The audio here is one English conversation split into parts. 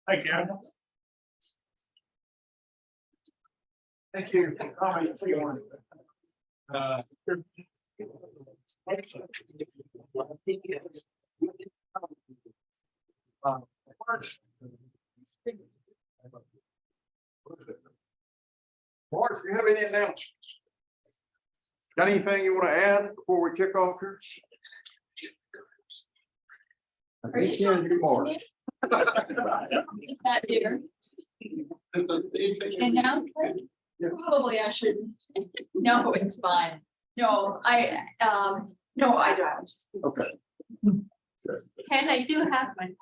Hi, Karen. Thank you. Mark, do you have any announcements? Got anything you want to add before we kick off here? Are you talking to me? It's not dear. Announcement? Probably I shouldn't. No, it's fine. No, no, I don't. Okay. And I do have my.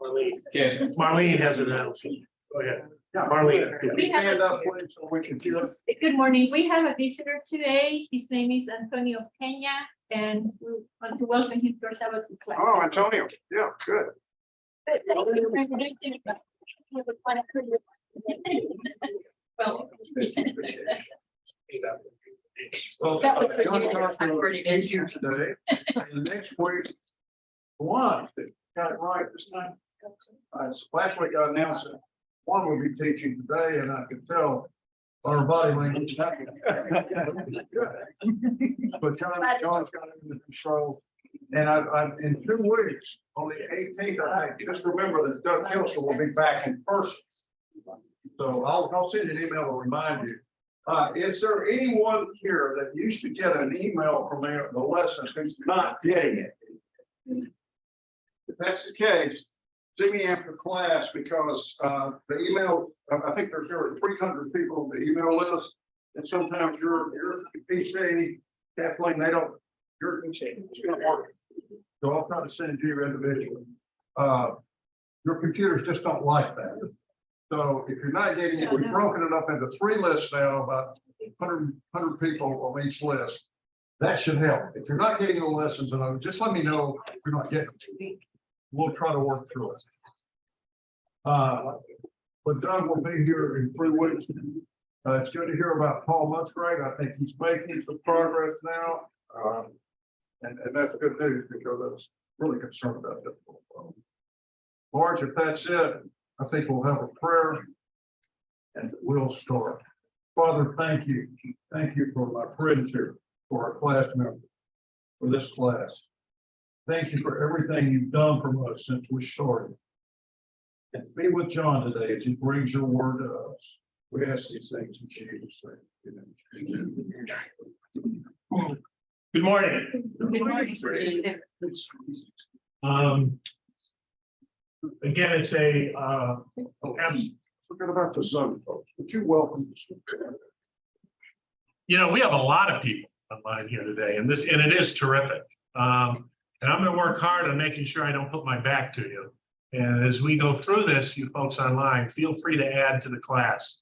Marlene has an announcement. Go ahead. Yeah, Marlene. Can you We have stand a- up, please, so we can hear? Good morning. We have a visitor today. His name is Antonio Peña, and we want to welcome him to our Sabbath class. Oh, Antonio. Yeah, good. Well. Well, That was pretty John good. Carson I'm will pretty be good. here today, and next week, one, got it right this time. Last week I announced that one will be teaching today, and I could tell our body language. But John's got it under control. And in 2 weeks, on the 18th, I just remember that Doug Kelso will be back in person. So I'll send an email to remind you. Is there anyone here that used to get an email from the lesson who's not getting it? If that's the case, see me after class, because the email, I think there's over 300 people on the email list. And sometimes your PC, Kathleen, they don't, your PC, it's not working. So I'll try to send you individually. Your computers just don't like that. So if you're not getting it, we've broken it up into 3 lists now, about 100 people on each list. That should help. If you're not getting the lessons, just let me know if you're not getting it. We'll try to work through it. But Doug will be here in 3 weeks. It's good to hear about Paul Musgrave. I think he's making some progress now. And that's good news, because I was really concerned about that. Marge, if that's it, I think we'll have a prayer and we'll start. Father, thank you. Thank you for my friends here, for our class members, for this class. Thank you for everything you've done for us since we started. And be with John today as he brings your word to us. We ask these things in Jesus' name. Good morning. Again, it's Forget about the Zoom, folks. Would you welcome? we have a lot of people online here today, and it is terrific. And I'm going to work hard on making sure I don't put my back to you. And as we go through this, you folks online, feel free to add to the class.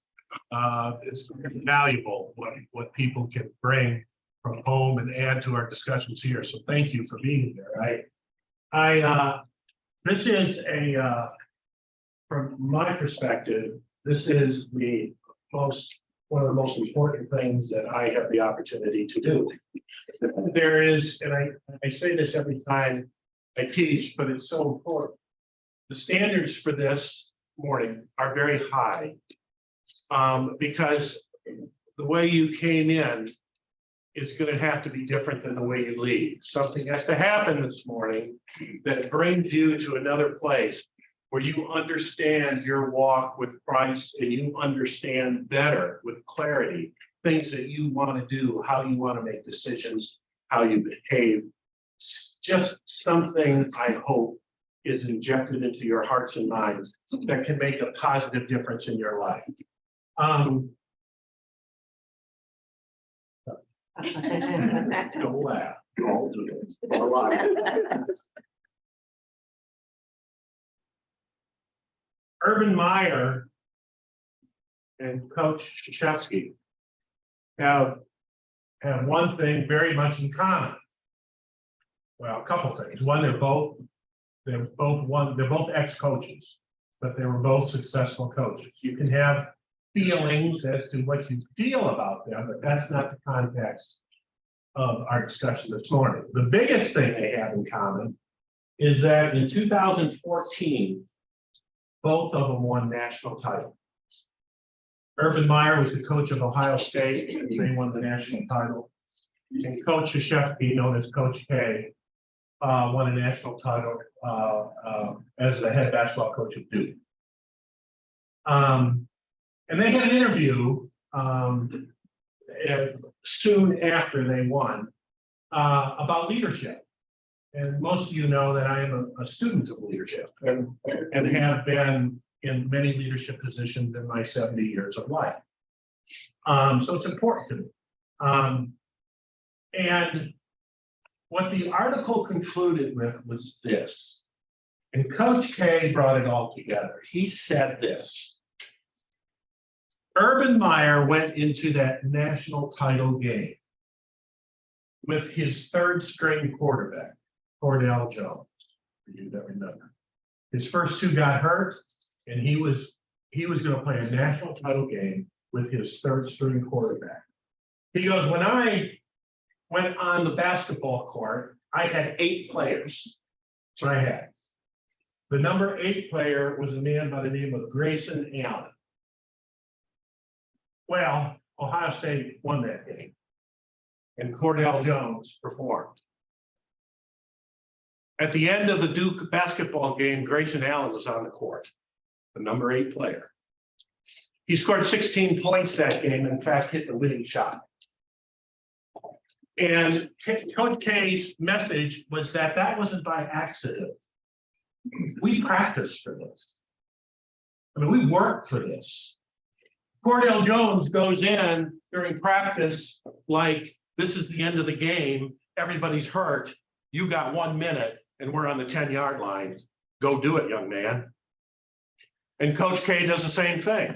It's valuable what people can bring from home and add to our discussions here. So thank you for being here. This is from my perspective, this is one of the most important things that I have the opportunity to do. There is, and I say this every time I teach, but it's so important. The standards for this morning are very high, because the way you came in is going to have to be different than the way you leave. Something has to happen this morning that brings you to another place where you understand your walk with Christ, and you understand better with clarity things that you want to do, how you want to make decisions, how you behave. Just something I hope is injected into your hearts and minds that can make a positive difference in your life. Don't laugh. A lot. Urban Meyer and Coach Krzyzewski have one thing very much in common. Well, a couple things. One, they're both ex-coaches, but they were both successful coaches. You can have feelings as to what you feel about them, but that's not the context of our discussion this morning. The biggest thing they have in common is that in 2014, Both of them won national titles. Urban Meyer was the coach of Ohio State, and they won the national title. And Coach Krzyzewski, known as Coach K, won a national title as the head basketball coach of Duke. And they had an interview soon after they won about leadership. And most of you know that I am a student of leadership and have been in many leadership positions in my 70 years of life. So it's important to me. And what the article concluded with was this, and Coach K brought it all together. He said this: Urban Meyer went into that national title game with his third string quarterback, Collegedale Jones, for you that remember. His first two got hurt, and he was going to play a national title game with his third string quarterback. He goes, when I went on the basketball court, I had 8 players. That's what I had. The number 8 player was a man by the name of Grayson Allen. Well, Ohio State won that game, and Collegedale Jones performed. At the end of the Duke basketball game, Grayson Allen was on the court, the number 8 player. He scored 16 points that game, in fact, hit the winning shot. And Coach K's message was that wasn't by accident. We practiced for this. I mean, we worked for this. Collegedale Jones goes in during practice like this is the end of the game. Everybody's hurt. You got 1 minute and we're on the 10-yard line. Go do it, young man. And Coach K does the same thing.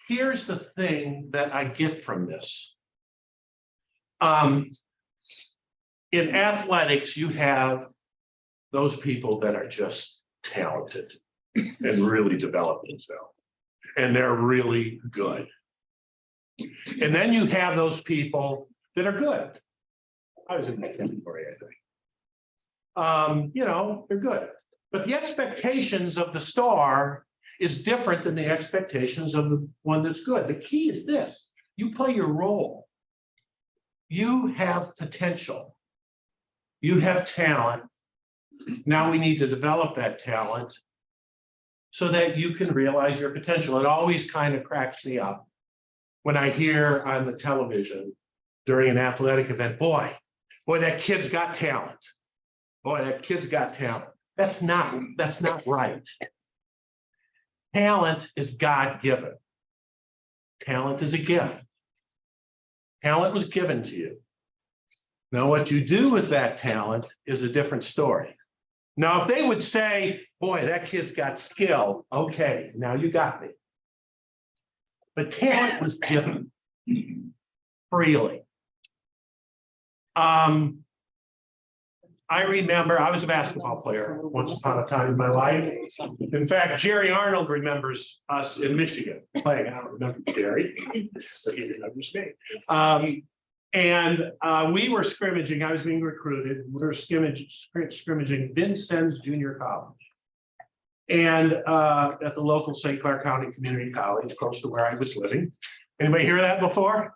Here's the thing that I get from this. In athletics, you have those people that are just talented and really develop themselves, and they're really good. And then you have those people that are good. I was in that category, I think. You know, they're good. But the expectations of the star is different than the expectations of the one that's good. The key is this: you play your role. You have potential. You have talent. Now we need to develop that talent so that you can realize your potential. It always kind of cracks me up when I hear on the television during an athletic event, boy, that kid's got talent. Boy, that kid's got talent. That's not right. Talent is God-given. Talent is a gift. Talent was given to you. Now, what you do with that talent is a different story. Now, if they would say, boy, that kid's got skill, okay, now you got me. But talent was given freely. I remember I was a basketball player once upon a time in my life. In fact, Jerry Arnold remembers us in Michigan playing. I don't remember Jerry, but he remembers me. And we were scrimmaging. I was being recruited. We were scrimmaging Vincennes Junior College, and at the local St. Clair County Community College, close to where I was living. Anybody hear that before?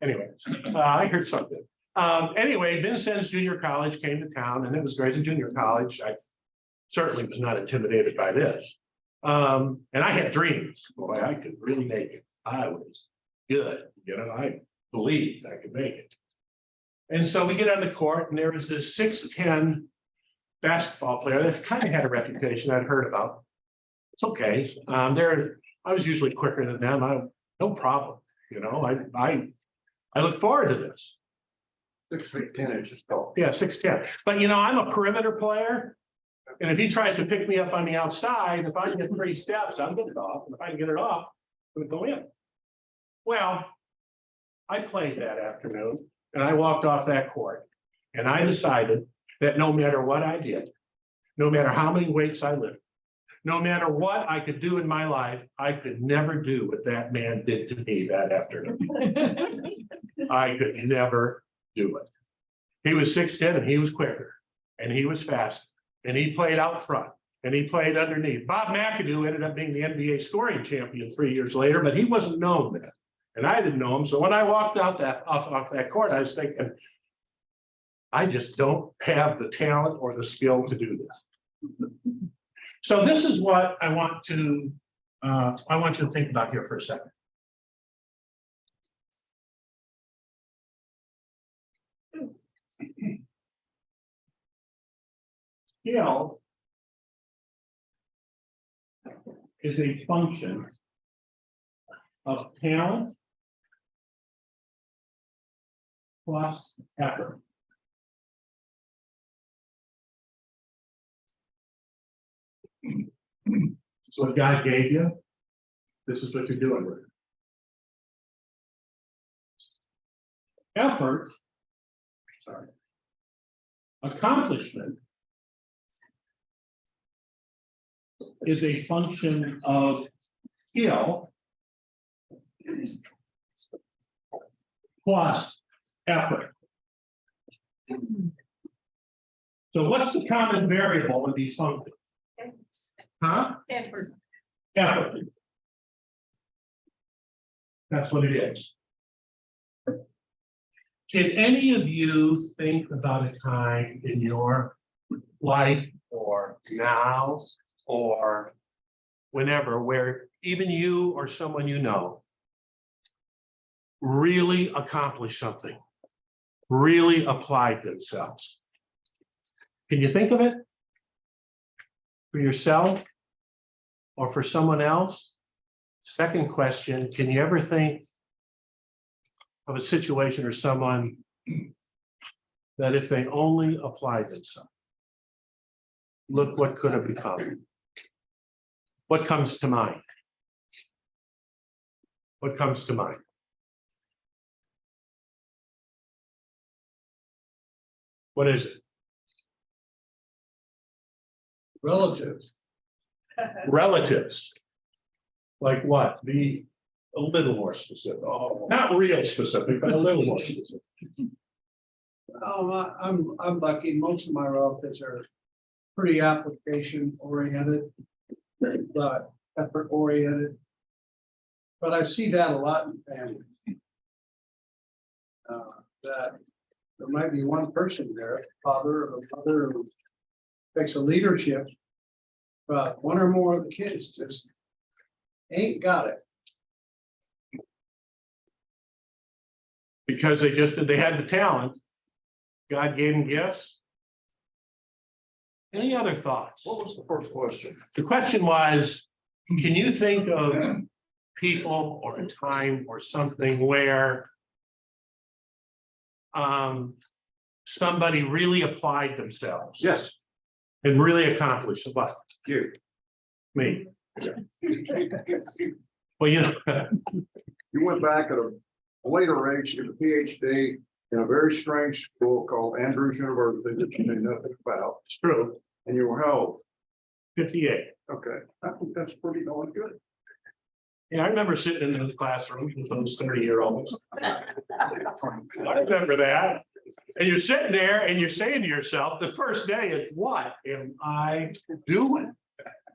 Anyway, I heard something. Anyway, Vincennes Junior College came to town, and it was Grayson Junior College. I certainly was not intimidated by this. And I had dreams. Boy, I could really make it. I was good. You know, I believed I could make it. And so we get on the court, and there was this 6'10" basketball player that kind of had a reputation I'd heard about. It's okay. I was usually quicker than them. No problem. You know, I look forward to this. 6 feet 10 inches tall. Yeah, 6'10". But you know, I'm a perimeter player. And if he tries to pick me up on the outside, if I can get 3 steps, I'm getting it off. And if I can get it off, I'm going to go in. Well, I played that afternoon, and I walked off that court, and I decided that no matter what I did, no matter how many weights I lifted, no matter what I could do in my life, I could never do what that man did to me that afternoon. I could never do it. He was 6'10", and he was quicker, and he was fast, and he played out front, And he played underneath. Bob McAdoo ended up being the NBA scoring champion 3 years later, but he wasn't known then. And I didn't know him. So when I walked out off that court, I was thinking, I just don't have the talent or the skill to do this. So this is what I want you to think about here for a second. Skill is a function of talent plus effort. So what God gave you, this is what you're doing with it. Effort, sorry, accomplishment is a function of skill plus effort. So what's the common variable in these functions? Huh? Effort. Effort. That's what it is. Did any of you think about a time in your life or now or whenever where even you or someone you know really accomplished something, really applied themselves? Can you think of it? For yourself or for someone else? Second question, can you ever think of a situation or someone that if they only applied themselves, look what could have become? What comes to mind? What comes to mind? What is it? Relatives. Relatives. Like what? Be a little more specific. Oh, not real specific, but a little more specific. I'm lucky. Most of my relatives are pretty application oriented, but effort oriented. But I see that a lot in families. That there might be one person there, a father or a mother who takes a leadership, but one or more of the kids just ain't got it. Because they had the talent. God gave them gifts. Any other thoughts? What was the first question? The question was, can you think of people or a time or something where somebody really applied themselves? Yes, And really accomplished what? you. Me. Well, you know, You went back at a later age to get a PhD in a very strange school called Andrews University that you knew nothing about, it's true, and you were held. 58. Okay, I think that's pretty darn good. Yeah, I remember sitting in those classrooms with those 30-year-olds. I remember that. And you're sitting there and you're saying to yourself, the first day is, what am I doing?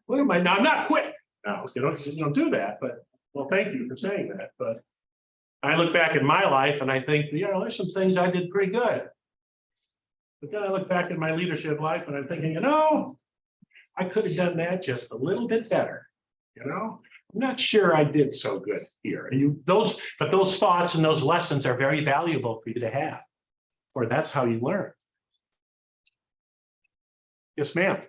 What am I now? I'm not quitting. No, you don't do that, but well, thank you for saying that. But I look back in my life and I think, there's some things I did pretty good. But then I look back at my leadership life and I'm thinking, I could have done that just a little bit better. I'm not sure I did so good here. And those thoughts and those lessons are very valuable for you to have, or that's how you learn. Yes, ma'am.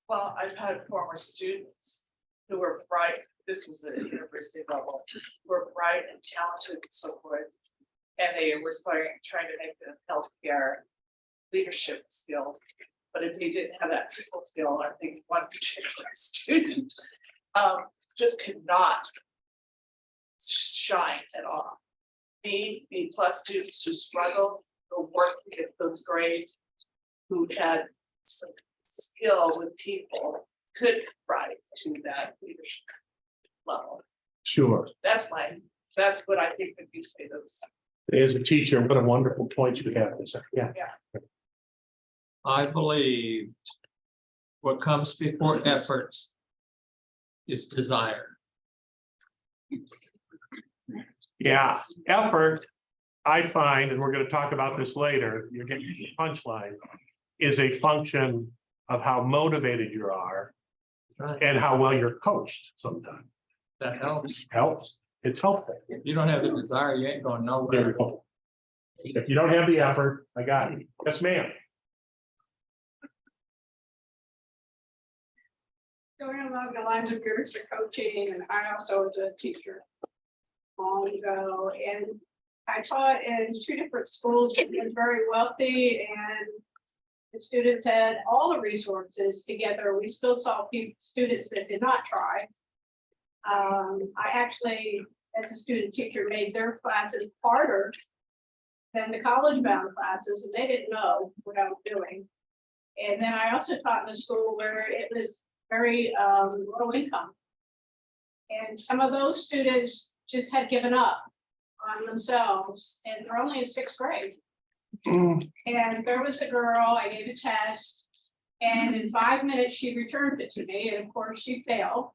Well, I've had former students who were bright, this was at university level, who were bright and talented and so forth. And they were trying to make them healthcare leadership skills. But if they didn't have that people skill, I think one particular student just could not shine at all. B+ students who struggled, who worked to get those grades, who had some skill with people, could rise to that leadership level. Sure. That's what I think when you say those. As a teacher, what a wonderful point you have. Yeah. I believe what comes before efforts is desire. Yeah, effort, I find, and we're gonna talk about this later, you're getting the punchline, is a function of how motivated you are Right. and how well you're coached sometimes. That helps. Helps, it's helpful. If you don't have the desire, you ain't going There nowhere. you go. If you don't have the effort, I got it. Yes, ma'am. Going along the lines of yours, the coaching, and I also was a teacher long ago, and I taught in 2 different schools that were very wealthy, and the students had all the resources together. We still saw students that did not try. I actually, as a student teacher, made their classes harder than the college-bound classes, and they didn't know what I was doing. And then I also taught in a school where it was very low income. And some of those students just had given up on themselves, and they're only in 6th grade. And there was a girl, I gave a test, and in 5 minutes she returned it to me, and of course she failed.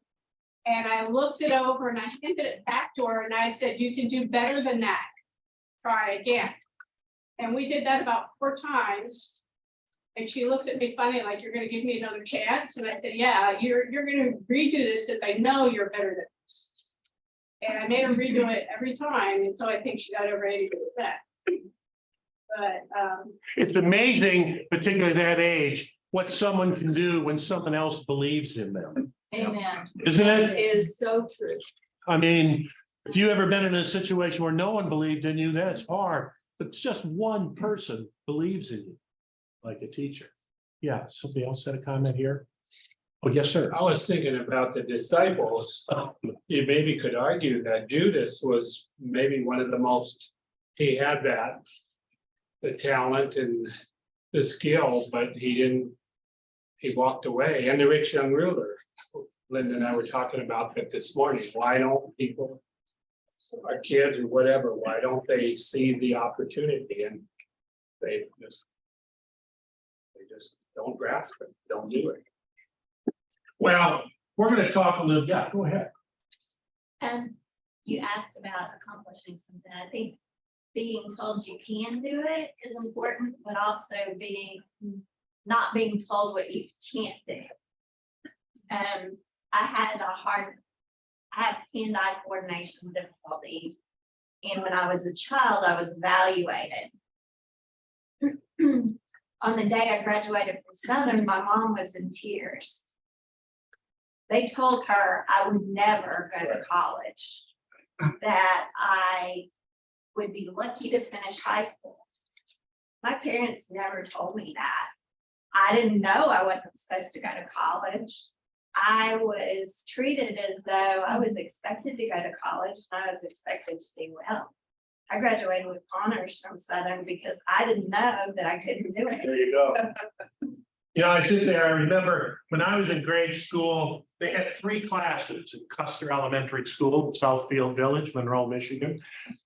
And I looked it over and I handed it back to her and I said, you can do better than that. Try again. And we did that about 4 times. And she looked at me funny, like, you're gonna give me another chance? And I said, yeah, you're gonna redo this because I know you're better than this. And I made her redo it every time, and so I think she got over 80%. But It's amazing, particularly at that age, what someone can do when someone else believes in them, Amen. isn't it? It is so true. I mean, if you ever been in a situation where no one believed in you, that's hard, but it's just one person believes in you, like a teacher. Yeah, somebody else had a comment here? Oh, yes, sir. I was thinking about the disciples. You maybe could argue that Judas was maybe one of the most, he had that, the talent and the skill, but he walked away. And the rich young ruler, Linda and I were talking about that this morning. Why don't people, our kids or whatever, why don't they see the opportunity and they just don't grasp it, don't do it. Well, we're gonna talk a little, yeah, go ahead. You asked about accomplishing something. I think being told you can do it is important, but also not being told what you can't do. I had hand-eye coordination difficulties. And when I was a child, I was evaluated. On the day I graduated from Southern, my mom was in tears. They told her I would never go to college, that I would be lucky to finish high school. My parents never told me that. I didn't know I wasn't supposed to go to college. I was treated as though I was expected to go to college and I was expected to do well. I graduated with honors from Southern because I didn't know that I couldn't do it. There you go. You know, I sit there, I remember when I was in grade school, they had 3 classes at Custer Elementary School, Southfield Village, Monroe, Michigan.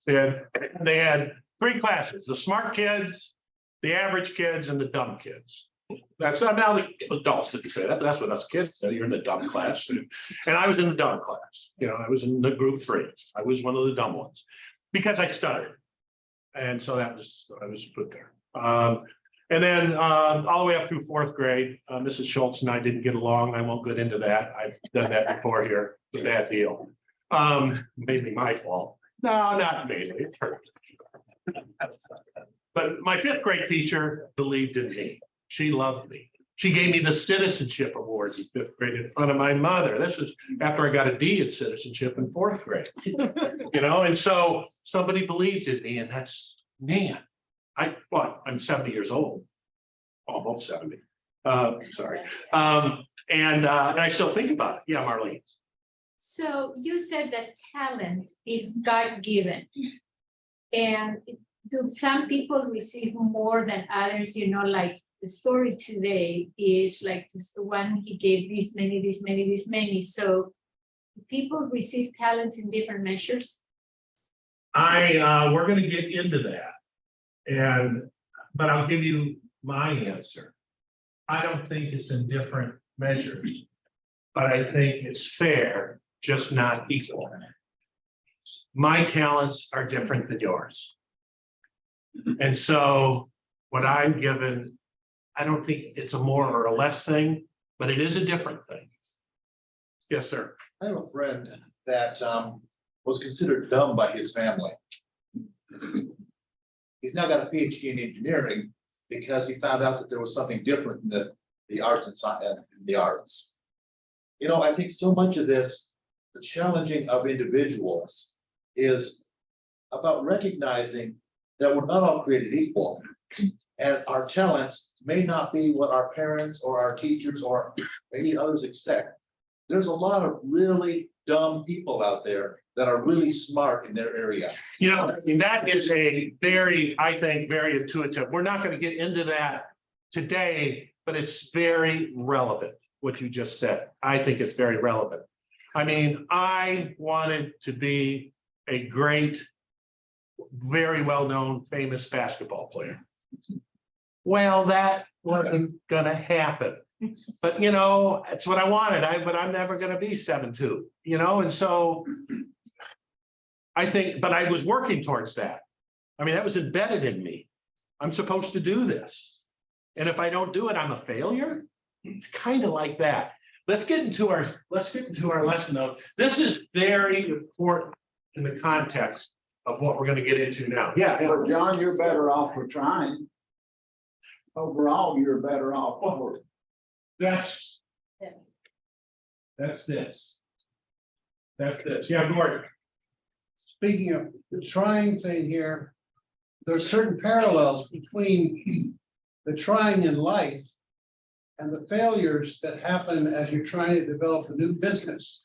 They had 3 classes, the smart kids, the average kids, and the dumb kids. That's not now the adults that say that, but that's what us kids say, you're in the dumb class. And I was in the dumb class, you know, I was in the group 3. I was one of the dumb ones because I stuttered. And so that was, I was put there. And then all the way up through 4th grade, Mrs. Schultz and I didn't get along. I won't get into that. I've done that before here. It's a bad deal. Mainly my fault. No, not mainly. But my 5th grade teacher believed in me. She loved me. She gave me the citizenship award in 5th grade in front of my mother. This was after I got a D in citizenship in 4th grade. You know, and so somebody believed in me, and that's, man. I'm 70 years old, almost 70. Sorry. And I still think about it. Yeah, Marlene. So you said that talent is God-given. And do some people receive more than others? You know, like the story today is like just the one he gave this many. So people receive talents in different measures. We're gonna get into that. But I'll give you my answer. I don't think it's in different measures. But I think it's fair, just not equal. My talents are different than yours. And so what I'm given, I don't think it's a more or a less thing, but it is a different thing. Yes, sir. I have a friend that was considered dumb by his family. He's now got a PhD in engineering because he found out that there was something different in the arts and science and the arts. You know, I think so much of this, the challenging of individuals, is about recognizing that we're not all created equal. And our talents may not be what our parents or our teachers or maybe others expect. There's a lot of really dumb people out there that are really smart in their area. You know, and that is a very, I think, very intuitive. We're not going to get into that today, but it's very relevant, what you just said. I think it's very relevant. I mean, I wanted to be a great, very well-known, famous basketball player. Well, that wasn't gonna happen. But you know, that's what I wanted. But I'm never gonna be 7'2", you know, and so I think, but I was working towards that. I mean, that was embedded in me. I'm supposed to do this. And if I don't do it, I'm a failure. It's kind of like that. Let's get into our lesson though. This is very important in the context of what we're going to get into now. Yeah. But John, you're better off for trying. Overall, you're better off for it. That's this. That's this. Yeah, Gordon. Speaking of the trying thing here, there's certain parallels between the trying in life and the failures that happen as you're trying to develop a new business.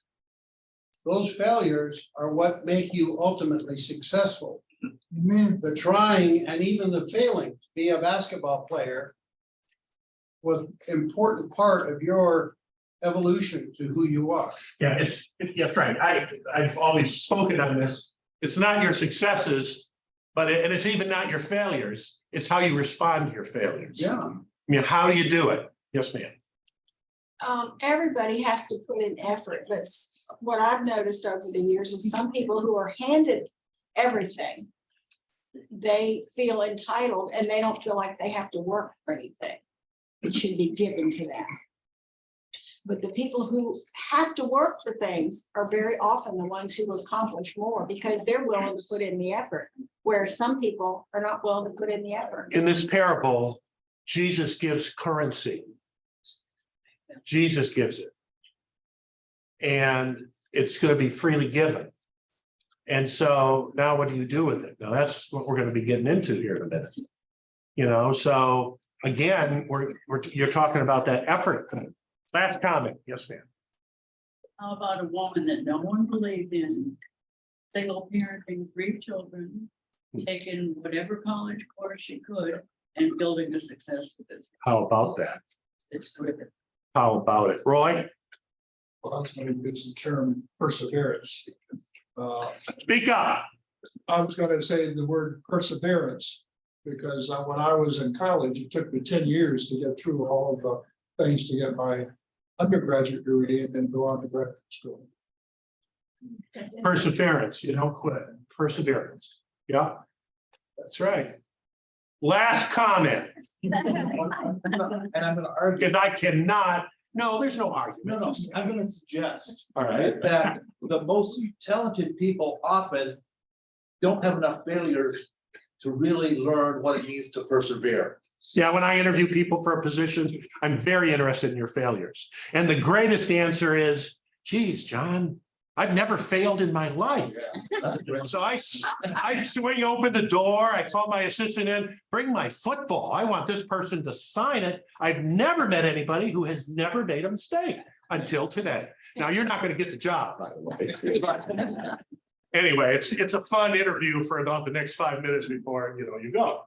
Those failures are what make you ultimately successful. The trying and even the failing to be a basketball player was an important part of your evolution to who you are. Yeah, that's right. I've always spoken on this. It's not your successes, but and it's even not your failures. It's how you respond to your failures. Yeah. I mean, how do you do it? Yes, ma'am. Everybody has to put in effort, but what I've noticed over the years is some people who are handed everything, they feel entitled and they don't feel like they have to work for anything. It should be given to them. But the people who have to work for things are very often the ones who accomplish more because they're willing to put in the effort, whereas some people are not willing to put in the effort. In this parable, Jesus gives currency. Jesus gives it. And it's going to be freely given. And so now what do you do with it? Now that's what we're going to be getting into here in a minute. You know, so again, you're talking about that effort. Last comment. Yes, ma'am. How about a woman that no one believed in, single parenting 3 children, taking whatever college course she could and building a successful business? How about that? It's driven. How about it, Roy? Well, I was going to use the term perseverance. Speak up. I was going to say the word perseverance, because when I was in college, it took me 10 years to get through all of the things to get my undergraduate degree and then go on to graduate school. Perseverance, you don't quit. Perseverance. Yeah, that's right. Last comment. And I'm gonna argue. Because I cannot, no, there's no argument. No, I'm gonna suggest All right. that the most talented people often don't have enough failures to really learn what it means to persevere. Yeah, when I interview people for a position, I'm very interested in your failures. And the greatest answer is, geez, John, I've never failed in my life. So I swing open the door, I call my assistant in, bring my football. I want this person to sign it. I've never met anybody who has never made a mistake until today. Now, you're not going to get the job, by the way. Anyway, it's a fun interview for about the next 5 minutes before, you go.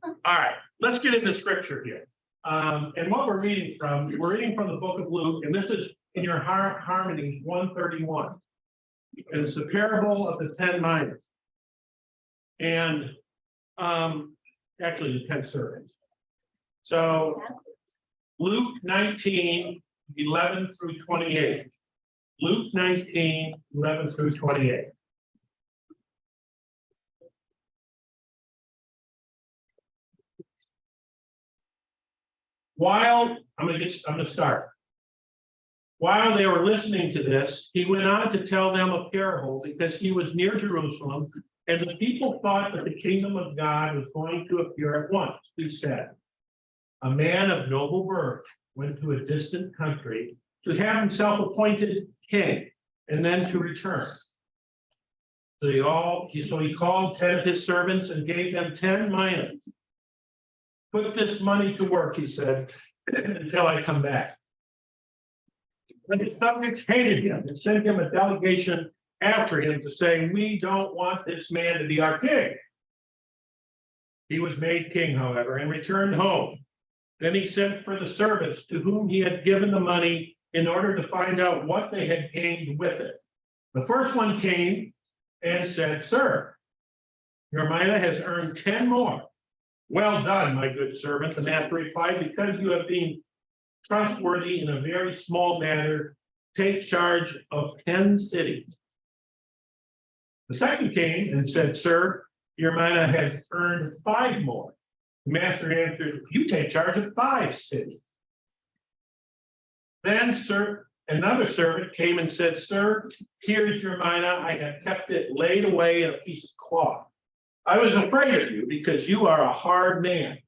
All right, let's get into scripture here. And what we're reading from the book of Luke, and this is in your Harmonies 131. And it's the parable of the 10 minas. And actually the 10 servants. So Luke 19, 11 through 28. Luke 19, 11 through 28. While, I'm gonna start. While they were listening to this, he went on to tell them a parable because he was near Jerusalem, and the people thought that the kingdom of God was going to appear at once. He said, a man of noble birth went to a distant country to have himself appointed king and then to return. So he called 10 of his servants and gave them 10 minas. Put this money to work, he said, until I come back. But his subjects hated him and sent him a delegation after him to say, we don't want this man to be our king. He was made king, however, and returned home. Then he sent for the servants to whom he had given the money in order to find out what they had gained with it. The first one came and said, sir, your mina has earned 10 more. Well done, my good servant, the master replied, because you have been trustworthy in a very small matter, take charge of 10 cities. The second came and said, sir, your mina has earned 5 more. The master answered, you take charge of 5 cities. Then, sir, another servant came and said, sir, here's your mina. I have kept it laid away in a piece of cloth. I was afraid of you because you are a hard man.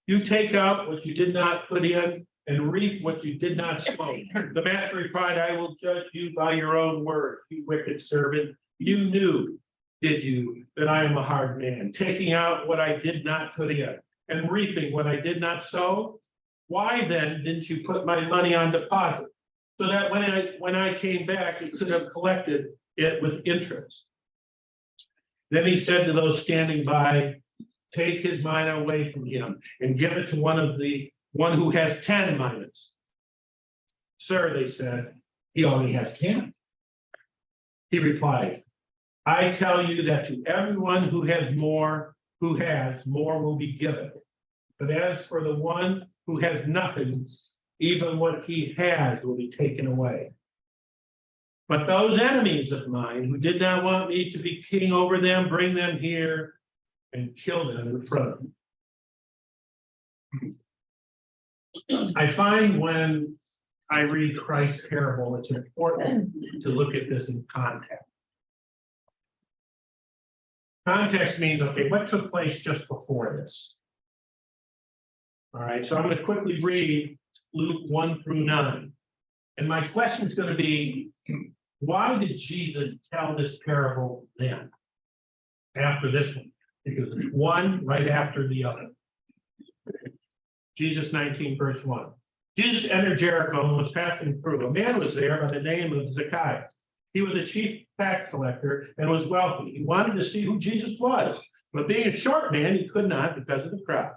You take out what you did not put in and reap what you did not sow. The master replied, I will judge you by your own word, you wicked servant. You knew, did you, that I am a hard man, taking out what I did not put in and reaping what I did not sow? Why then didn't you put my money on deposit so that when I came back, you could have collected it with interest? Then he said to those standing by, take his mina away from him and give it to one who has 10 minas. Sir, they said, he only has 10. He replied, I tell you that to everyone who has more will be given. But as for the one who has nothing, even what he has will be taken away. But those enemies of mine who did not want me to be king over them, bring them here and kill them in front of me. I find when I read Christ's parable, it's important to look at this in context. Context means, okay, what took place just before this? All right, so I'm going to quickly read Luke 1 through 9. And my question is going to be, why did Jesus tell this parable then? After this one? Because it's one right after the other. Jesus 19, verse 1. Jesus entered Jericho and was passing through. A man was there by the name of Zacchaeus. He was a chief tax collector and was wealthy. He wanted to see who Jesus was, but being a short man, he could not because of the crowd.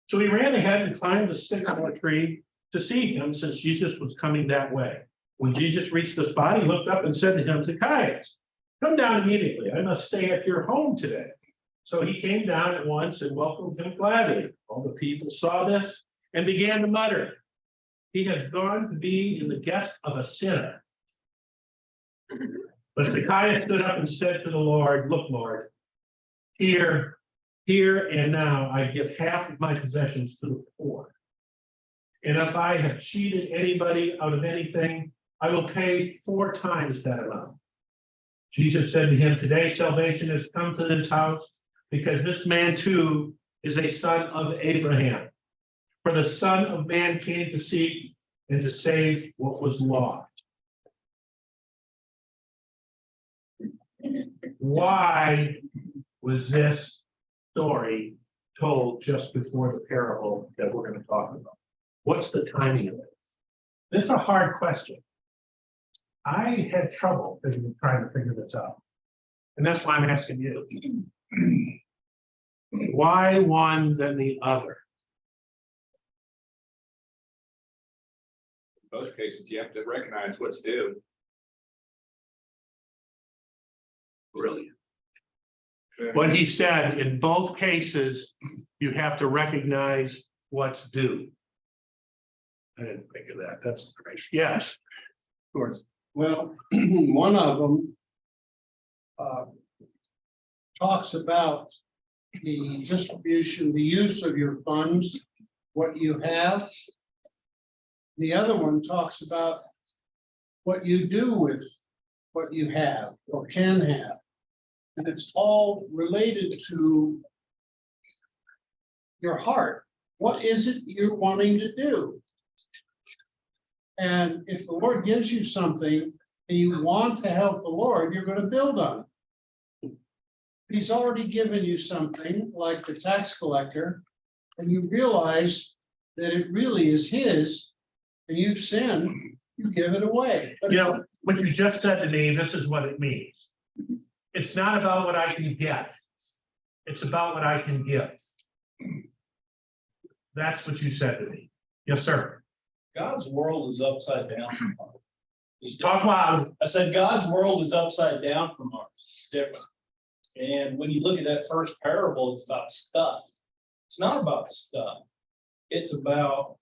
So he ran ahead and climbed the sycamore tree to see him, since Jesus was coming that way. When Jesus reached the spot, he looked up and said to him, Zacchaeus, come down immediately. I must stay at your home today. So he came down at once and welcomed him gladly. All the people saw this and began to mutter, he has gone to be in the guest of a sinner. But Zacchaeus stood up and said to the Lord, look, Lord, here and now I give half of my possessions to the poor. And if I have cheated anybody out of anything, I will pay 4 times that amount. Jesus said to him, today salvation has come to this house, because this man too is a son of Abraham. For the Son of Man came to seek and to save what was lost. Why was this story told just before the parable that we're going to talk about? What's the timing of it? This is a hard question. I had trouble trying to figure this out. And that's why I'm asking you. Why one then the other? In most cases, you have to recognize what's due. Brilliant. What he said, in both cases, you have to recognize what's due. I didn't think of that. That's great. Yes. Of course. Well, one of them talks about the distribution, the use of your funds, what you have. The other one talks about what you do with what you have or can have. And it's all related to your heart. What is it you're wanting to do? And if the Lord gives you something and you want to help the Lord, you're going to build on it. He's already given you something like the tax collector, and you realize that it really is his, and you've sinned, you give it away. But You know, what you just said to me, this is what it means. It's not about what I can get. It's about what I can give. That's what you said to me. Yes, sir. God's world is upside down. Talk loud. I said, God's world is upside down from ours. It's different. And when you look at that first parable, it's about stuff. It's not about stuff. It's about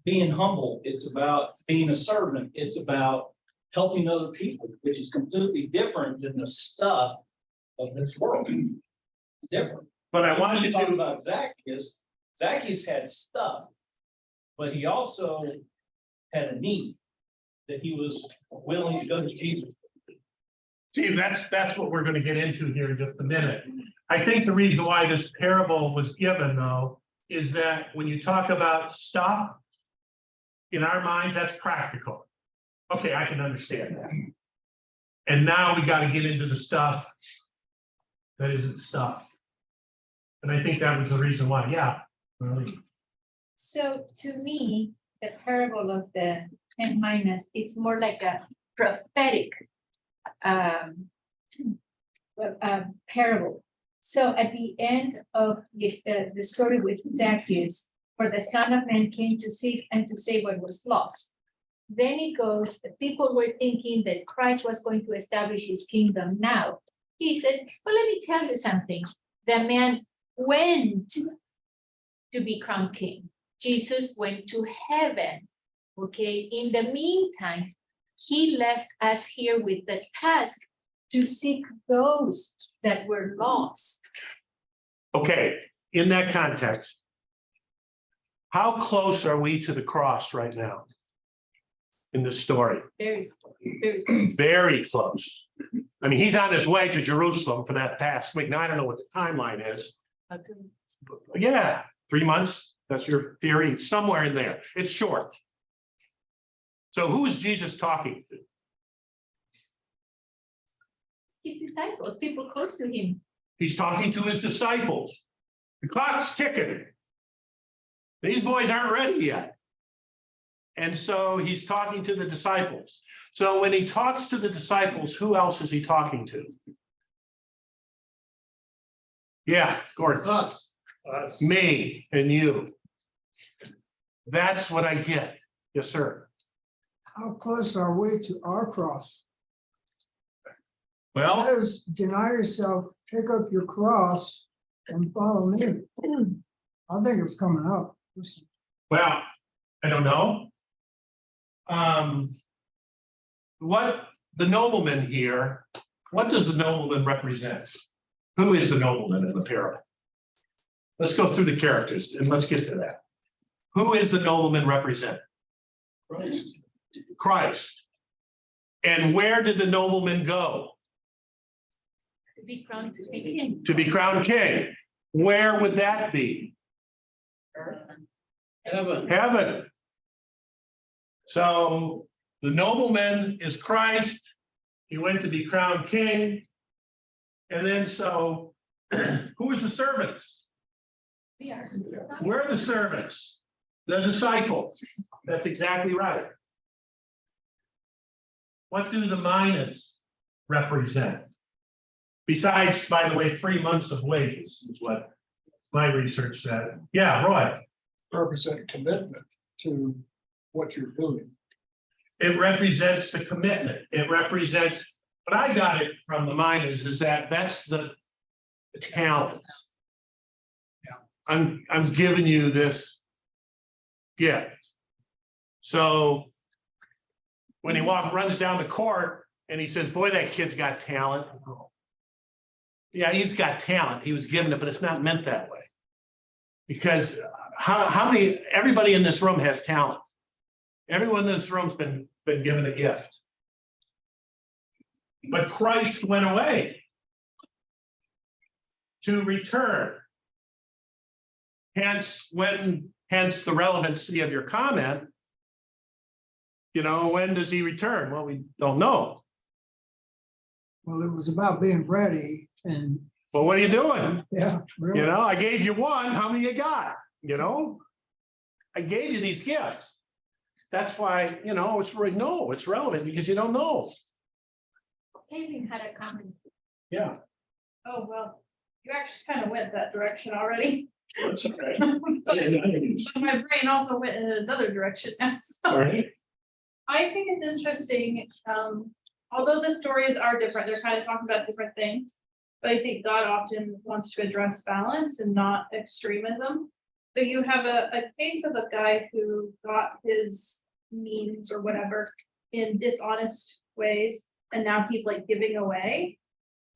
being humble. It's about being a servant. It's about helping other people, which is completely different than the stuff of this world. It's different. But I wanted to you talk to, about Zacchaeus. Zacchaeus had stuff, but he also had a need that he was willing to go to Jesus. see, that's what we're going to get into here in just a minute. I think the reason why this parable was given, though, is that when you talk about stuff, in our minds, that's practical. Okay, I can understand that. And now we got to get into the stuff that isn't stuff. And I think that was the reason why, yeah. Really. So to me, the parable of the 10 minas, it's more like a prophetic parable. So at the end of the story with Zacchaeus, for the Son of Man came to seek and to save what was lost. Then it goes, the people were thinking that Christ was going to establish his kingdom now. He says, well, let me tell you something. The man went to be crowned king. Jesus went to heaven. Okay, in the meantime, he left us here with the task to seek those that were lost. Okay, in that context, how close are we to the cross right now? In this story? Very, very close. Very close. I mean, he's on his way to Jerusalem for that past week. Now, I don't know what the timeline is. Yeah, 3 months. That's your theory, somewhere in there. It's short. So who is Jesus talking to? His disciples, people close to him. He's talking to his disciples. The clock's ticking. These boys aren't ready yet. And so he's talking to the disciples. So when he talks to the disciples, who else is he talking to? Yeah, Gordon. Us. Me and you. That's what I get. Yes, sir. How close are we to our cross? Well, Says, deny yourself, take up your cross and follow me. I think it's coming up. well, I don't know. What the nobleman here, what does the nobleman represent? Who is the nobleman in the parable? Let's go through the characters and let's get to that. Who is the nobleman represent? Christ. Christ. And where did the nobleman go? To be crowned to be king. To be crowned king. Where would that be? Heaven. Heaven. So the nobleman is Christ. He went to be crowned king. And then so who is the servants? We are. Where are the servants? The disciples. That's exactly right. What do the minas represent? Besides, by the way, 3 months of wages is what my research said. Yeah, Roy. Represent commitment to what you're doing. It represents the commitment. It represents, what I got it from the miners is that that's the talent. I'm giving you this gift. So when he runs down the court and he says, boy, that kid's got talent. Yeah, he's got talent. He was given it, but it's not meant that way. Because how many, everybody in this room has talent. Everyone in this room's been given a gift. But Christ went away to return. Hence the relevancy of your comment. You know, when does he return? Well, we don't know. Well, it was about being ready and, Well, what are you doing? yeah, really. You know, I gave you one, how many you got? You know? I gave you these gifts. That's why, you know, it's relevant because you don't know. Kevin had a comment. Yeah. Oh, well, you actually kind of went that direction already. That's okay. But my brain also went in another direction now. All right. I think it's interesting, although the stories are different, they're kind of talking about different things. But I think God often wants to address balance and not extremism. So you have a case of a guy who got his means or whatever in dishonest ways, and now he's like giving away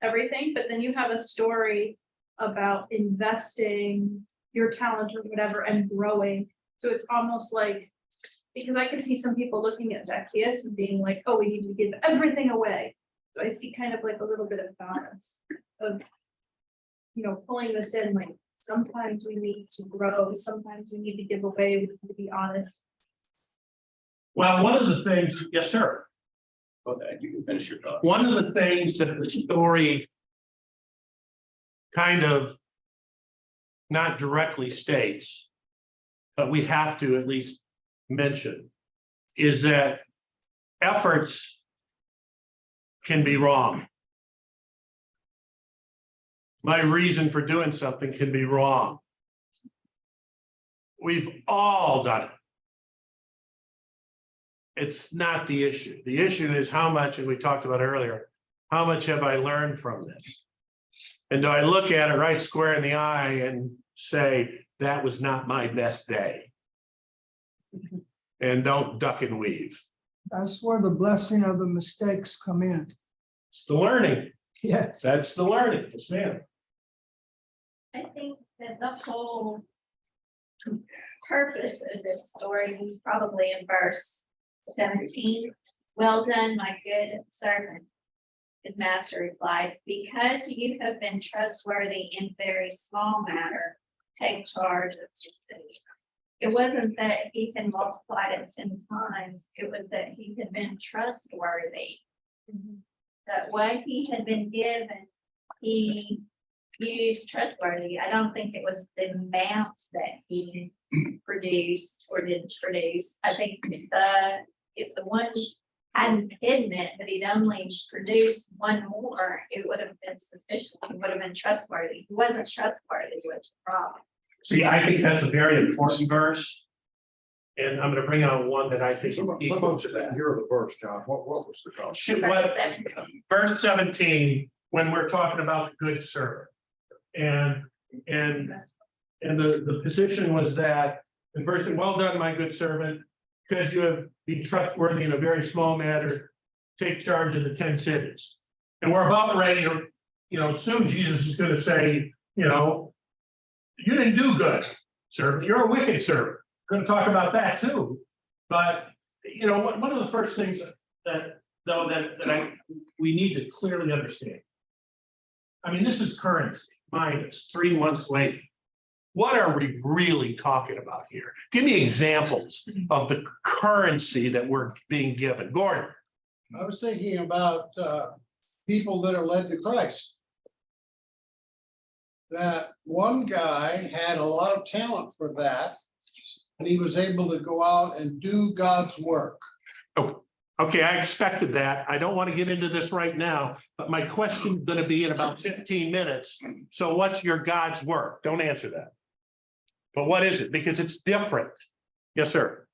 everything. But then you have a story about investing your talent or whatever and growing. So it's almost like, because I can see some people looking at Zacchaeus and being like, oh, we need to give everything away. So I see kind of like a little bit of balance of, you know, pulling this in, like sometimes we need to grow, sometimes we need to give away, we need to be honest. Well, one of the things, yes, sir. Okay, you can finish your thought. One of the things that the story kind of not directly states, but we have to at least mention, is that efforts can be wrong. My reason for doing something can be wrong. We've all done it. It's not the issue. The issue is how much, and we talked about earlier, how much have I learned from this? And do I look at it right square in the eye and say, that was not my best day? And don't duck and weave. That's where the blessing of the mistakes come in. It's the learning. Yes. That's the learning. Yes, ma'am. I think that the whole purpose of this story is probably in verse 17. Well done, my good servant. His master replied, because you have been trustworthy in very small matter, take charge of the city. It wasn't that he had multiplied it 10 times, it was that he had been trustworthy. That what he had been given, he used trustworthy. I don't think it was the amount that he produced or didn't produce. I think if the one hadn't hidden it, but he'd only produced one more, it would have been sufficient. It would have been trustworthy. He wasn't trustworthy, which is the problem. See, I think that's a very important verse. And I'm gonna bring out one that I think is equal to that. Hear the verse, John. What was the cause? Verse 17, when we're talking about the good servant. And the position was that the person, well done, my good servant, because you have been trustworthy in a very small matter, take charge of the 10 cities. And we're about ready to, you know, soon Jesus is going to say, you know, you didn't do good, servant. You're a wicked servant. We're going to talk about that too. But, you know, one of the first things that we need to clearly understand. I mean, this is currency. Mine, it's 3 months later. What are we really talking about here? Give me examples of the currency that we're being given. Gordon. I was thinking about people that are led to Christ. That one guy had a lot of talent for that, and he was able to go out and do God's work. Oh, okay, I expected that. I don't want to get into this right now, but my question's going to be in about 15 minutes. So what's your God's work? Don't answer that. But what is it? Because it's different. Yes, sir.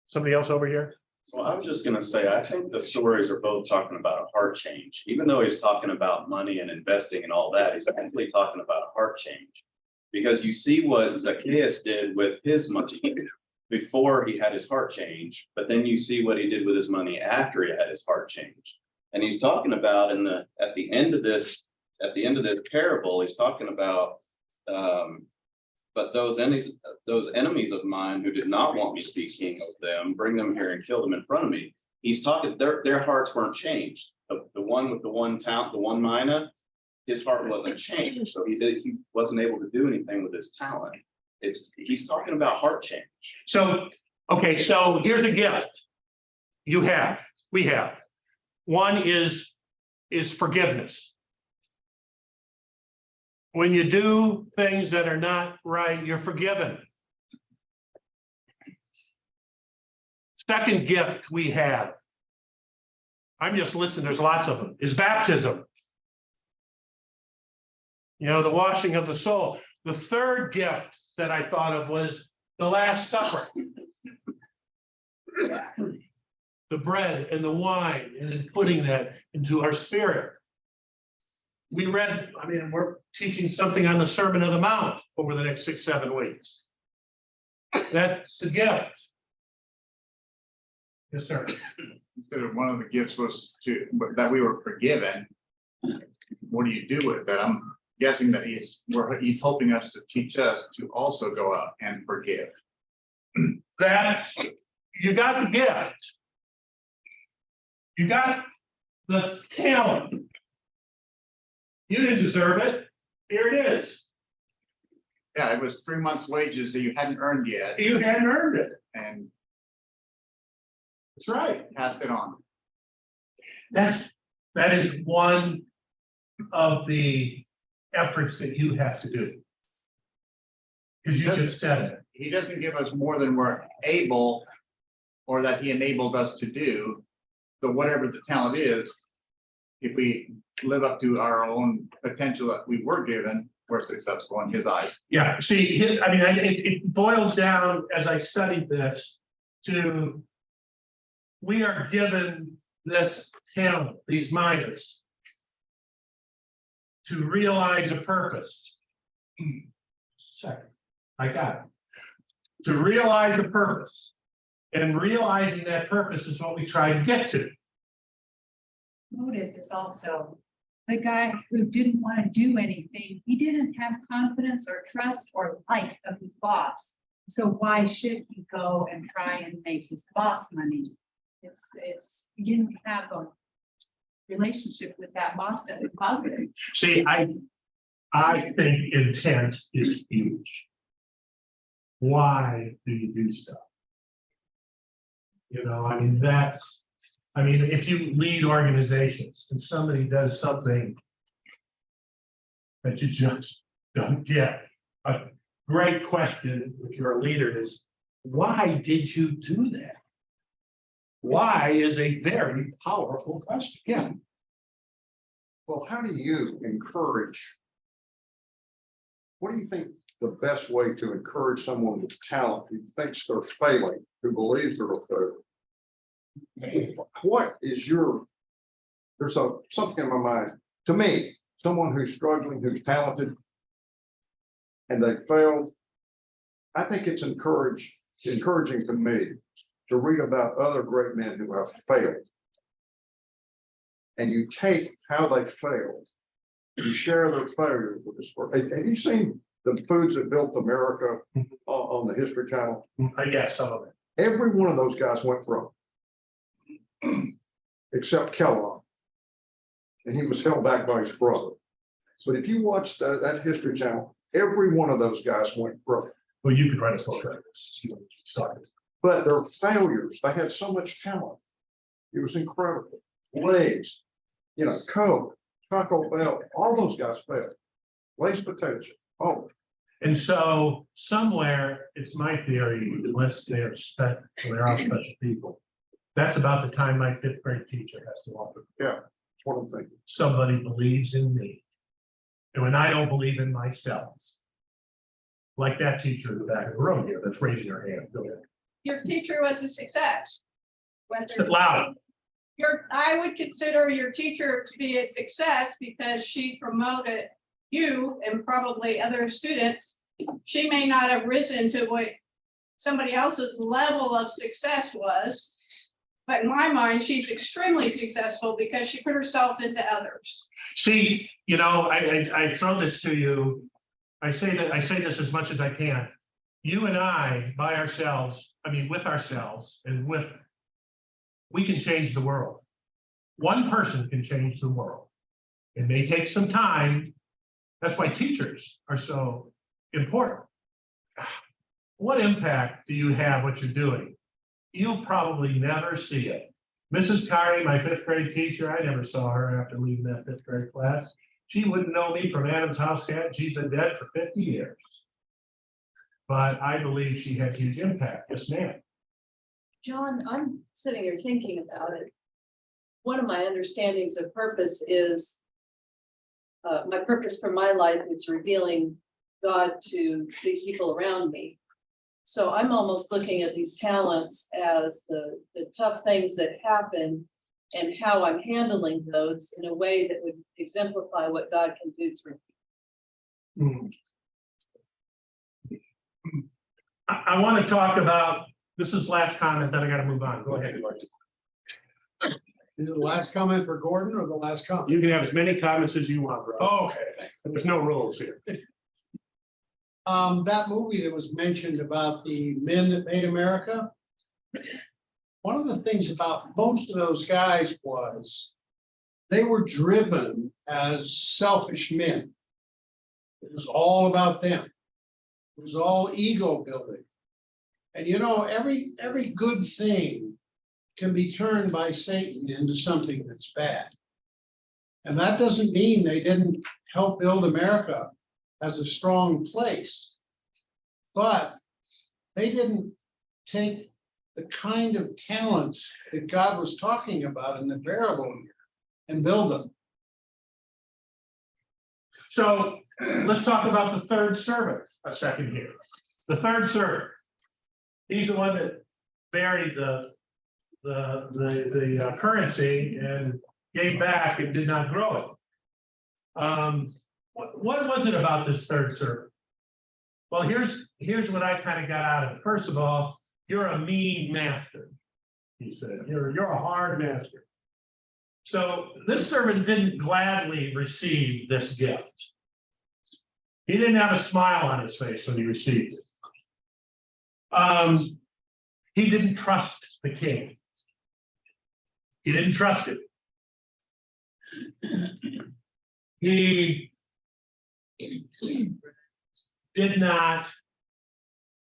Somebody else over here? So I was just gonna say, I think the stories are both talking about a heart change. Even though he's talking about money and investing and all that, he's actually talking about a heart change. Because you see what Zacchaeus did with his money. before he had his heart change, but then you see what he did with his money after he had his heart change. And he's talking about at the end of this parable, he's talking about, but those enemies of mine who did not want me to be king of them, bring them here and kill them in front of me. He's talking, their hearts weren't changed. The one with the one talent, the one mina, his heart wasn't changed. So he wasn't able to do anything with his talent. He's talking about heart change. So, okay, so here's a gift. We have. One is forgiveness. When you do things that are not right, you're forgiven. Second gift we have, I'm just listening, there's lots of them, is baptism. You know, the washing of the soul. The third gift that I thought of was the Last Supper. The bread and the wine, and then putting that into our spirit. We read, we're teaching something on the Sermon on the Mount over the next 6-7 weeks. That's the gift. Yes, sir. One of the gifts was that we were forgiven. What do you do with that? I'm guessing that he's hoping us to teach us to also go out and forgive. That you got the gift. You got the talent. You didn't deserve it. Here it is. Yeah, it was 3 months' wages that you hadn't earned yet. You hadn't earned it. And that's right. Pass it on. That is one of the efforts that you have to do. Because you just said it. He doesn't give us more than we're able, or that he enabled us to do. So whatever the talent is, if we live up to our own potential that we were given, we're successful in his eyes. Yeah, see, it boils down, as I studied this, to we are given this talent, these minors, to realize a purpose. Second, I got it. To realize a purpose. And realizing that purpose is what we try to get to. Motive is also the guy who didn't want to do anything. He didn't have confidence or trust or like of his boss. So why should he go and try and make his boss money? He didn't have a relationship with that boss that was positive. See, I think intent is huge. Why do you do stuff? You know, if you lead organizations and somebody does something that you just don't get, a great question if you're a leader is, why did you do that? Why is a very powerful question. Yeah. Well, how do you encourage? What do you think the best way to encourage someone with talent who thinks they're failing, who believes they're a failure? What is there's something in my mind. To me, someone who's struggling, who's talented, and they failed, I think it's encouraging to me to read about other great men who have failed. And you take how they failed, you share their failure with this world. Have you seen the Foods That Built America on the History Channel? I guess some of it. Every one of those guys went broke. Except Kellogg. And he was held back by his brother. But if you watch that History Channel, every one of those guys went broke. Well, you could write a book on this. But their failures, they had so much talent. It was incredible. Lay's, Coke, Taco Bell, all those guys failed. Lay's potato chip, all of it. And so somewhere, it's my theory, unless they're all special people. That's about the time my 5th grade teacher has to walk. Yeah, that's what I'm thinking. Somebody believes in me. And when I don't believe in myself. Like that teacher in the back of the room here that's raising her hand. Go ahead. Your teacher was a success. Sit loud. I would consider your teacher to be a success because she promoted you and probably other students. She may not have risen to what somebody else's level of success was. But in my mind, she's extremely successful because she put herself into others. See, you know, I throw this to you. I say this as much as I can. You and I, by ourselves, I mean, with ourselves and we can change the world. One person can change the world. It may take some time. That's why teachers are so important. What impact do you have what you're doing? You'll probably never see it. Mrs. Carney, my 5th grade teacher, I never saw her after leaving that 5th grade class. She wouldn't know me from Adam's house cat. She's been dead for 50 years. But I believe she had huge impact. Yes, ma'am. John, I'm sitting here thinking about it. One of my understandings of purpose is my purpose for my life is revealing God to the people around me. So I'm almost looking at these talents as the tough things that happen and how I'm handling those in a way that would exemplify what God can do through me. I want to talk about, this is last comment, then I got to move on. Go ahead, Gordon. Is it the last comment for Gordon or the last comment? You can have as many comments as you want, bro. Oh, okay. There's no rules here. That movie that was mentioned about the men that made America. One of the things about most of those guys was they were driven as selfish men. It was all about them. It was all ego building. And you know, every good thing can be turned by Satan into something that's bad. And that doesn't mean they didn't help build America as a strong place. But they didn't take the kind of talents that God was talking about in the parable here and build them. So let's talk about the third servant a second here. The third servant. He's the one that buried the currency and gave back and did not grow it. What was it about this third servant? Well, here's what I kind of got out of it. First of all, you're a mean master, he said. You're a hard master. So this servant didn't gladly receive this gift. He didn't have a smile on his face when he received it. He didn't trust the king. He didn't trust it. He did not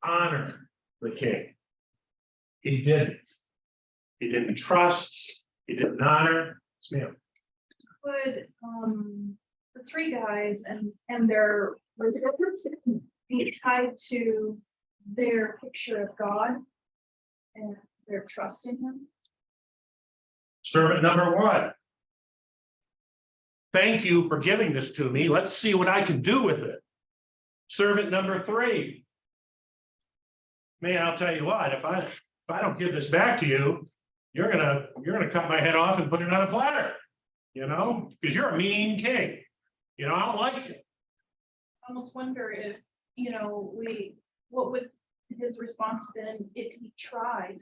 honor the king. He didn't. He didn't trust. He didn't honor. Yes, ma'am. Could, the 3 guys and their words be tied to their picture of God and their trust in him? Servant number 1. Thank you for giving this to me. Let's see what I can do with it. Servant number 3. Man, I'll tell you what, if I don't give this back to you, you're gonna cut my head off and put it on a platter, you know, because you're a mean king. You know, I don't like it. I almost wonder if, you know, what would his response been if he tried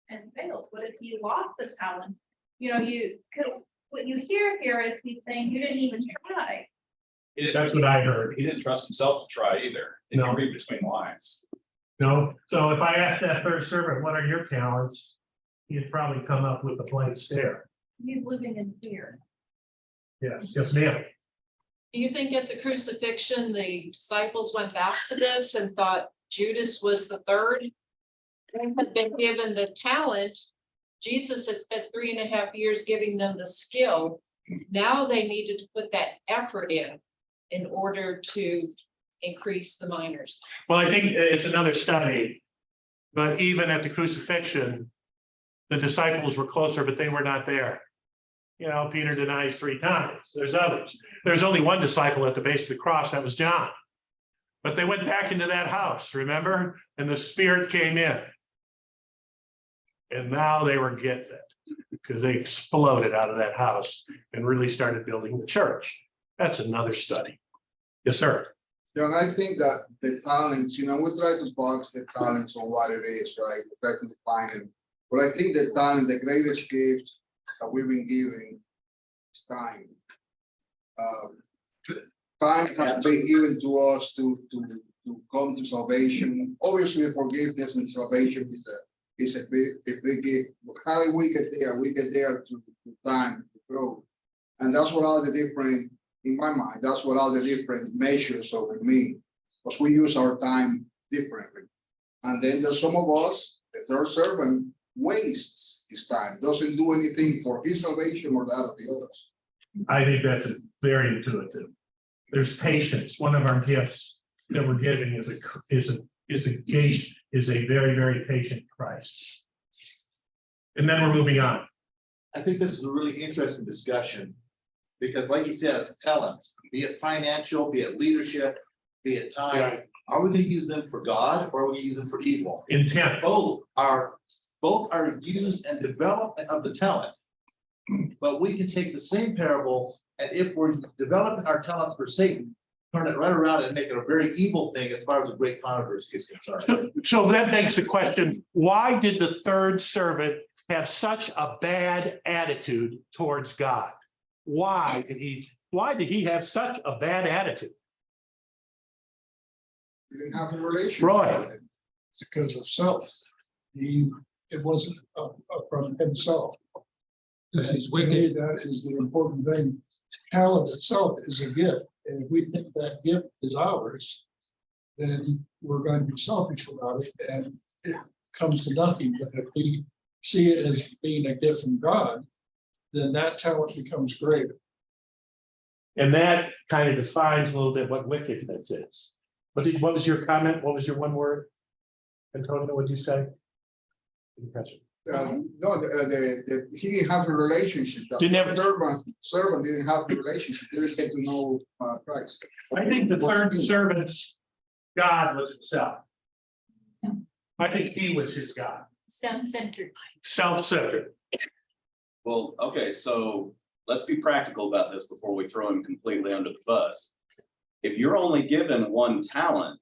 and failed? What if he lost the talent? You know, because what you hear here is he's saying you didn't even try. That's what I heard. He didn't trust himself to try either. If No. you read between the lines. No, so if I asked that third servant, what are your talents? He'd probably come up with a blank stare. He's living in fear. Yes, yes, ma'am. Do you think at the crucifixion, the disciples went back to this and thought Judas was the third? They had been given the talent. Jesus had spent 3.5 years giving them the skill. Now they needed to put that effort in order to increase the miners. Well, I think it's another study, but even at the crucifixion, the disciples were closer, but they were not there. You know, Peter denies 3 times. There's others. There's only one disciple at the base of the cross, that was John. But they went back into that house, remember? And the Spirit came in. And now they were getting it because they exploded out of that house and really started building the church. That's another study. Yes, sir. John, I think that the talents, we try to box the talents on what it is, right? We try to define it. But I think the talent, the greatest gift that we've been given is time. Time has been given to us to come to salvation. Obviously, forgiveness and salvation is a big gift. But how do we get there? We get there to time, to grow. And that's what all the different, in my mind, that's what all the different measures of it mean. Because we use our time differently. And then there's some of us, the third servant, wastes his time, doesn't do anything for his salvation or that of the others. I think that's a very intuitive. There's patience. One of our gifts that we're giving is a very, very patient Christ. And then we're moving on. I think this is a really interesting discussion. Because like you said, it's talents, be it financial, be it leadership, be it time. Yeah. Are we gonna use them for God or are we gonna use them for evil? Intent. Both are used and development of the talent. But we can take the same parable, and if we're developing our talents for Satan, turn it right around and make it a very evil thing as far as the great controversy is concerned. So that begs the question, why did the third servant have such a bad attitude towards God? Why did he have such a bad attitude? He didn't have a relationship. Roy. It's because of self. It wasn't from himself. This is To me, wicked. that is the important thing. Talent itself is a gift, and if we think that gift is ours, then we're going to be selfish about it, and it comes to nothing. But if we see it as being a gift from God, then that talent becomes greater. And that kind of defines a little bit what wickedness is. What was your comment? What was your one word? Antonio, what did you say? No, he didn't have a relationship. The servant didn't have a relationship, didn't get to know Christ. I think the third servant's God was himself. I think he was his God. Self-centered. Self-centered. Well, okay, so let's be practical about this before we throw him completely under the bus. If you're only given one talent,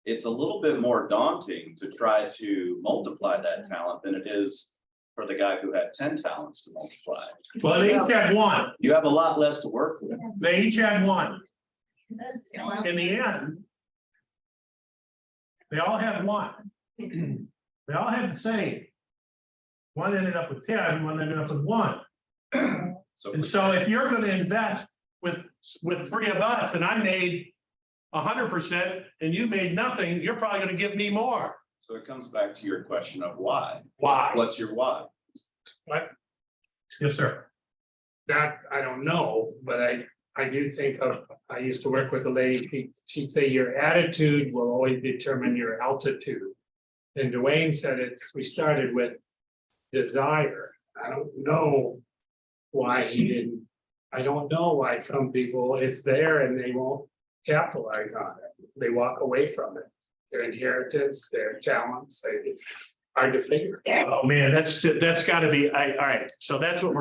it's a little bit more daunting to try to multiply that talent than it is for the guy who had 10 talents to multiply. Well, they each had one. You have a lot less to work with. They each had one. In the end, they all had one. They all had the same. One ended up with 10, one ended up with 1. And so if you're going to invest with 3 of us and I made 100% and you made nothing, you're probably going to give me more. So it comes back to your question of why. Why? What's your why? What? Yes, sir. That, I don't know, but I do think I used to work with a lady, she'd say your attitude will always determine your altitude. And Dwayne said we started with desire. I don't know why he didn't. I don't know why some people, it's there and they won't capitalize on it. They walk away from it. Their inheritance, their talents, it's hard to figure. Oh, man, that's got to be, all right. So that's what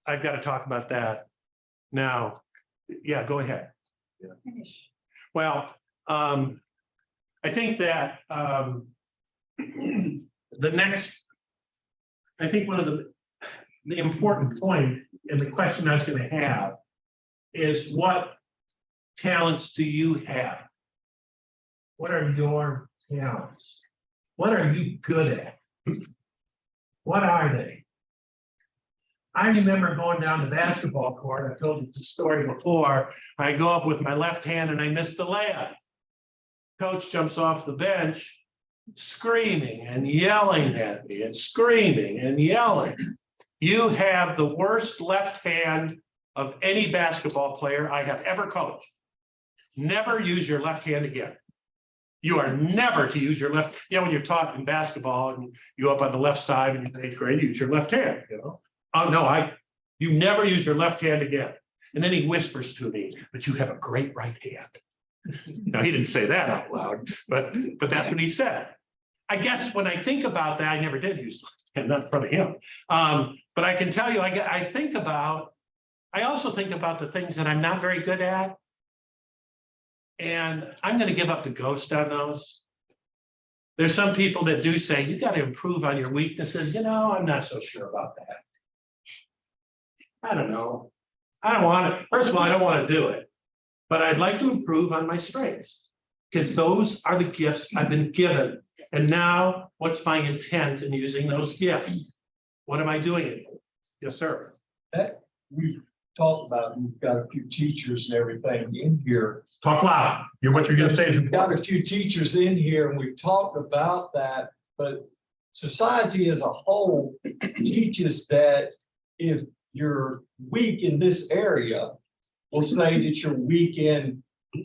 I've got to talk about that now. Yeah, go ahead. Well, I think that I think one of the important point and the question I was going to have is what talents do you have? What are your talents? What are you good at? What are they? I remember going down the basketball court. I told you the story before. I go up with my left hand and I miss the layup. Coach jumps off the bench, screaming and yelling at me and screaming and yelling. You have the worst left hand of any basketball player I have ever coached. Never use your left hand again. You are never to use your left. When you're taught in basketball and you go up on the left side in 8th grade, you use your left hand, Oh, no, you never use your left hand again. And then he whispers to me, but you have a great right hand. Now, he didn't say that out loud, but that's what he said. I guess when I think about that, I never did use left hand, not in front of him. But I can tell you, I also think about the things that I'm not very good at. And I'm gonna give up the ghost on those. There's some people that do say, you gotta improve on your weaknesses, I'm not so sure about that. I don't know. I don't want it. First of all, I don't want to do it. But I'd like to improve on my strengths. Because those are the gifts I've been given. And now, what's my intent in using those gifts? What am I doing it for? Yes, sir. That we've talked about, we've got a few teachers and everything in here. Talk loud. What you're gonna say is We've got important. a few teachers in here and we've talked about that, but society as a whole teaches that if you're weak in this area, we'll say that you're weak in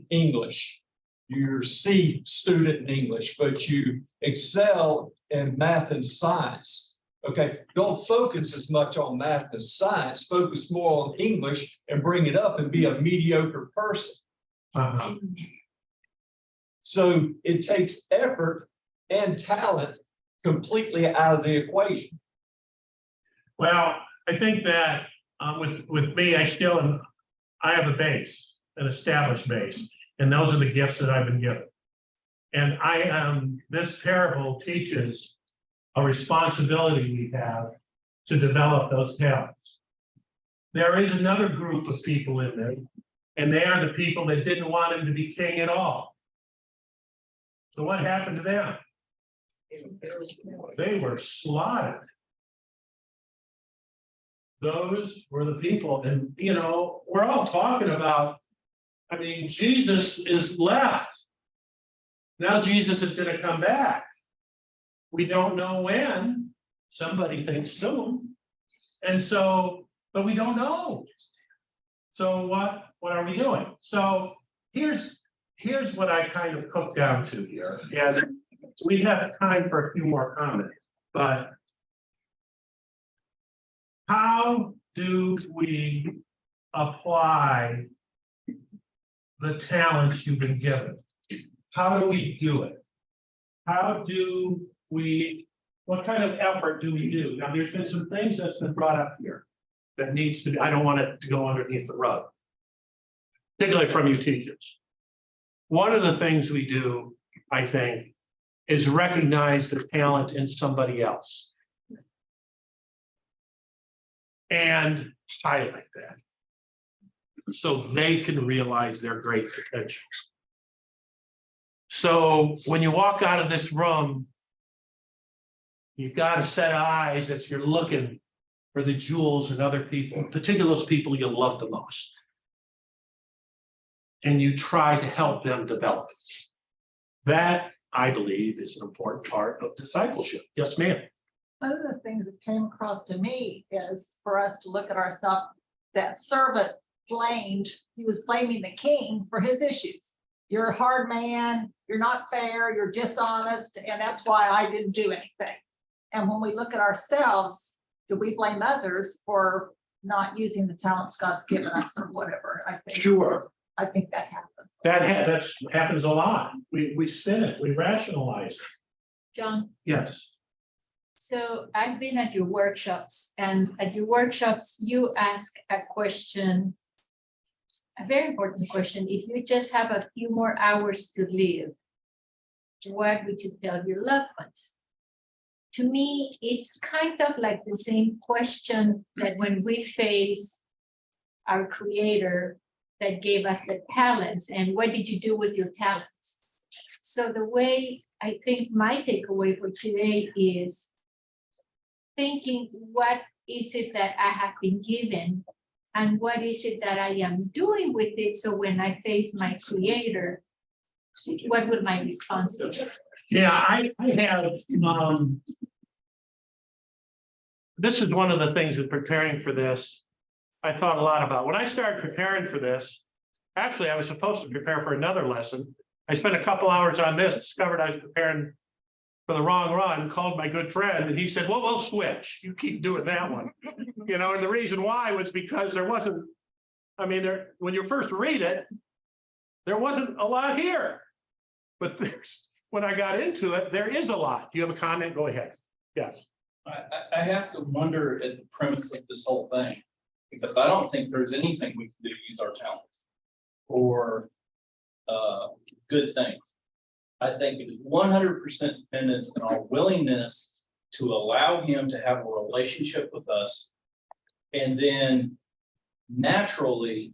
English. You're C student in English, but you excel in math and science. Okay, don't focus as much on math and science, focus more on English and bring it up and be a mediocre person. So it takes effort and talent completely out of the equation. Well, I think that with me, I have a base, an established base, and those are the gifts that I've been given. And this parable teaches a responsibility we have to develop those talents. There is another group of people in there, and they are the people that didn't want him to be king at all. So what happened to them? They were slaughtered. Those were the people, and we're all talking about, Jesus is left. Now Jesus is going to come back. We don't know when. Somebody thinks soon. And so, but we don't know. So what are we doing? So here's what I kind of cooked down to here. And we have time for a few more comments, but how do we apply the talents you've been given? How do we do it? What kind of effort do we do? Now, there's been some things that's been brought up here that needs to be, I don't want it to go underneath the rug, particularly from you teachers. One of the things we do, I think, is recognize the talent in somebody else and highlight that so they can realize their great potential. So when you walk out of this room, you've got a set of eyes that you're looking for the jewels in other people, particularly those people you love the most. And you try to help them develop it. That, I believe, is an important part of discipleship. Yes, ma'am. One of the things that came across to me is for us to look at ourselves, that servant he was blaming the king for his issues. You're a hard man, you're not fair, you're dishonest, and that's why I didn't do anything. And when we look at ourselves, do we blame others for not using the talents God's given us or whatever? I think. Sure. I think that happens. That happens a lot. We spin it, we rationalize it. John, Yes. so I've been at your workshops, and at your workshops, you ask a question, a very important question. If you just have a few more hours to live, what would you tell your loved ones? To me, it's kind of like the same question that when we face our Creator that gave us the talents, and what did you do with your talents? So the way I think my takeaway for today is thinking, what is it that I have been given? And what is it that I am doing with it? So when I face my Creator, what would my response be? Yeah, I have, this is one of the things with preparing for this, I thought a lot about. When I started preparing for this, actually, I was supposed to prepare for another lesson. I spent a couple hours on this, discovered I was preparing for the wrong run, called my good friend, and he said, well, we'll switch. You keep doing that one. And the reason why was because there wasn't, when you first read it, there wasn't a lot here. But when I got into it, there is a lot. Do you have a comment? Go ahead. Yes. I have to wonder at the premise of this whole thing, because I don't think there's anything we can do to use our talents or good things. I think it is 100% dependent on our willingness to allow him to have a relationship with us. And then naturally,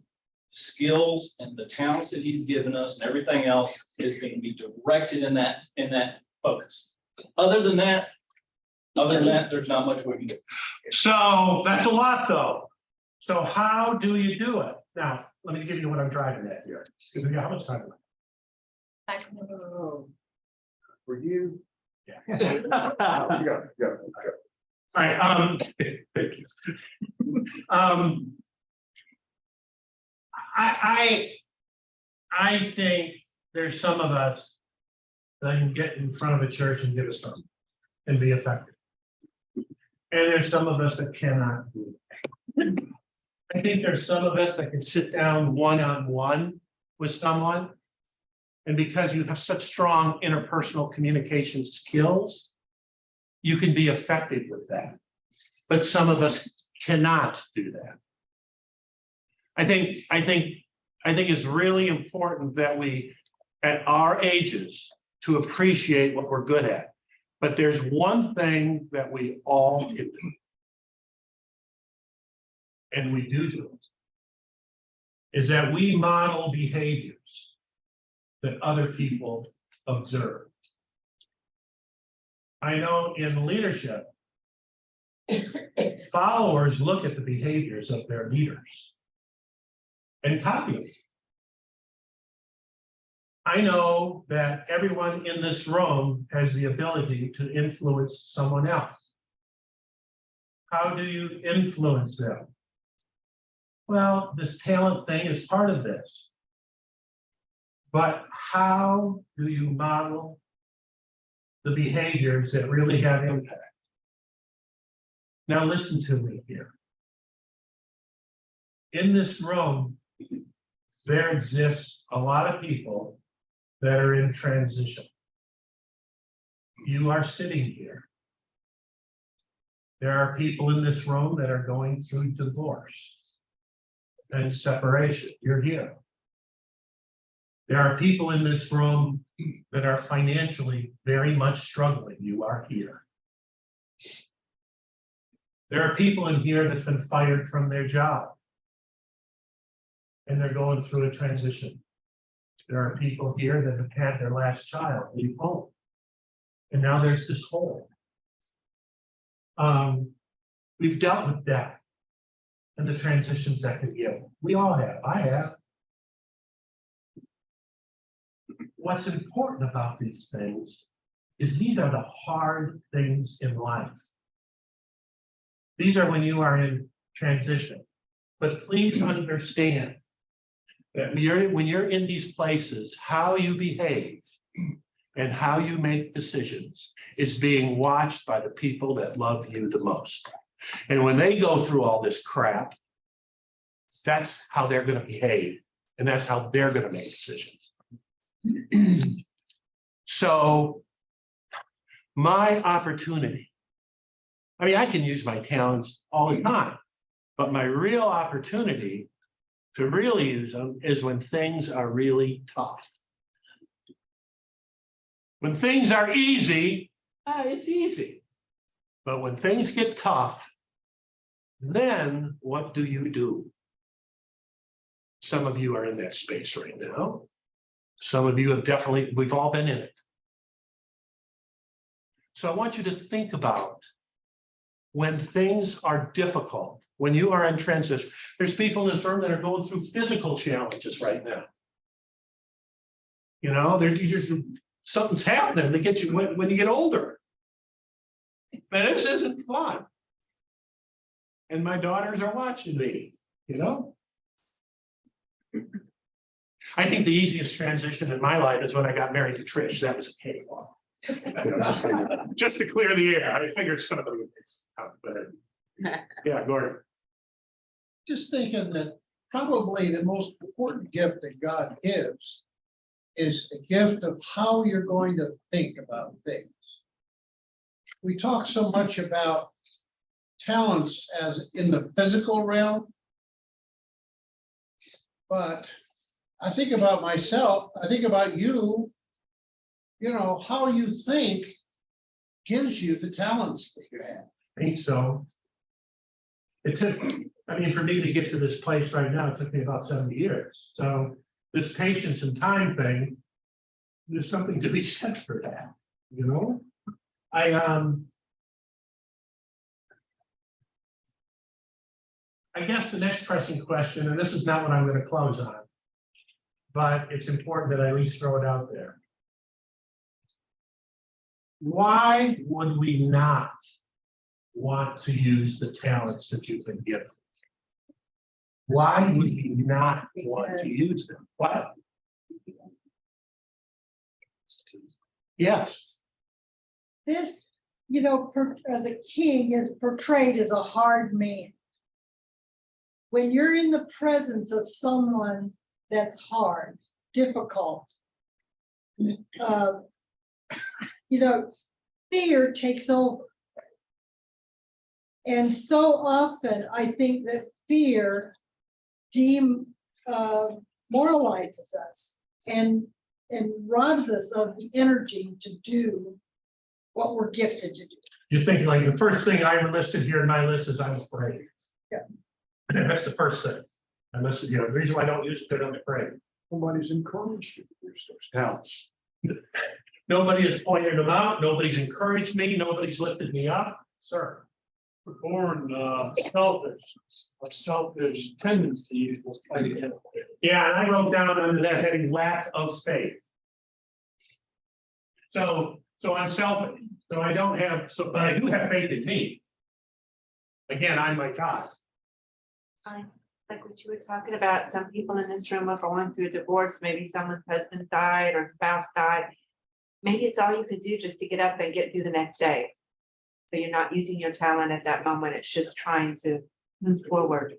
skills and the talents that he's given us and everything else is going to be directed in that focus. Other than that, there's not much we can do. So that's a lot though. So how do you do it? Now, let me give you what I'm driving at here. How much time? For you. Yeah. Yeah. All right, I think there's some of us that can get in front of a church and give us something and be effective. And there's some of us that cannot do it. I think there's some of us that can sit down one-on-one with someone. And because you have such strong interpersonal communication skills, you can be effective with that. But some of us cannot do that. I think it's really important that we, at our ages, to appreciate what we're good at. But there's one thing that we all can do. And we do it, is that we model behaviors that other people observe. I know in leadership, followers look at the behaviors of their leaders and copy them. I know that everyone in this room has the ability to influence someone else. How do you influence them? Well, this talent thing is part of this. But how do you model the behaviors that really have impact? Now listen to me here. In this room, there exists a lot of people that are in transition. You are sitting here. There are people in this room that are going through divorce and separation. You're here. There are people in this room that are financially very much struggling. You are here. There are people in here that's been fired from their job, and they're going through a transition. There are people here that have had their last child leave home, and now there's this hole. We've dealt with that and the transitions that can give. We all have. I have. What's important about these things is these are the hard things in life. These are when you are in transition. But please understand that when you're in these places, how you behave and how you make decisions is being watched by the people that love you the most. And when they go through all this crap, that's how they're going to behave. And that's how they're going to make decisions. So my opportunity, I mean, I can use my talents all the time, but my real opportunity to really use them is when things are really tough. When things are easy, it's easy. But when things get tough, then what do you do? Some of you are in that space right now. Some of you have definitely, we've all been in it. So I want you to think about when things are difficult, when you are in transition. There's people in this room that are going through physical challenges right now. You know, something's happening to get you when you get older. And this isn't fun. And my daughters are watching me, you know. I think the easiest transition in my life is when I got married to Trish. That was a cakewalk. Just to clear the air. I figured somebody would but yeah, Gordon. Just thinking that probably the most important gift that God gives is a gift of how you're going to think about things. We talk so much about talents as in the physical realm, but I think about myself, I think about you. You know, how you think gives you the talents that you have. I think so. It took, I mean, for me to get to this place right now, it took me about 70 years. So this patience and time thing, there's something to be said for that, you know? I guess the next pressing question, and this is not what I'm going to close on, but it's important that I at least throw it out there. Why would we not want to use the talents that you've been given? Why would we not want to use them? What? Yes. This, you know, the king is portrayed as a hard man. When you're in the presence of someone that's hard, difficult, you know, fear takes over. And so often, I think that fear demoralizes us and robs us of the energy to do what we're gifted to do. You're thinking like the first thing I listed here in my list is I'm afraid. Yeah. That's the first thing. I listed here. The reason why I don't use it, because I'm afraid. Nobody's encouraged you to use those talents. Nobody has pointed them out. Nobody's encouraged me. Nobody's lifted me up. Sir. We're born selfish, a selfish tendency. Yeah, and I wrote down under that heading lack of faith. So I'm selfish. So I don't have, but I do have faith in me. Again, I'm my God. Like what you were talking about, some people in this room are going through a divorce, maybe someone's husband died or spouse died. Maybe it's all you could do just to get up and get through the next day. So you're not using your talent at that moment, it's just trying to move forward.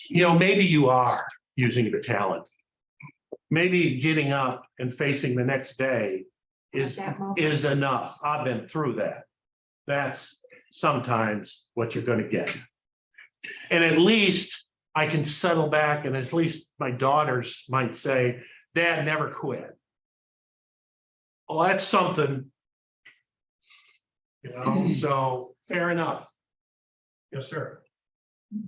You know, maybe you are using your talent. Maybe getting up and facing the next day is enough. I've been through that. That's sometimes what you're going to get. And at least I can settle back, and at least my daughters might say, Dad never quit. Well, that's something. You know, so fair enough. Yes, sir.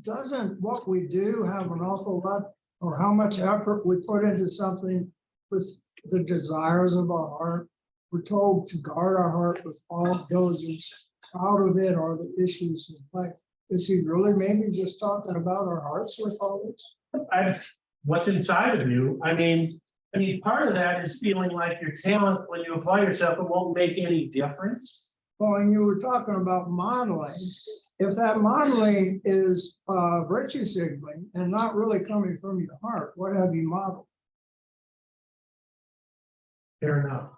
Doesn't what we do have an awful lot, or how much effort we put into something with the desires of our heart? We're told to guard our heart with all diligence. Out of it are the issues of life. Is he really maybe just talking about our hearts with all this? What's inside of you? I mean, part of that is feeling like your talent, when you apply yourself, it won't make any difference. Well, and you were talking about modeling. If that modeling is virtue signaling and not really coming from your heart, what have you modeled? Fair enough.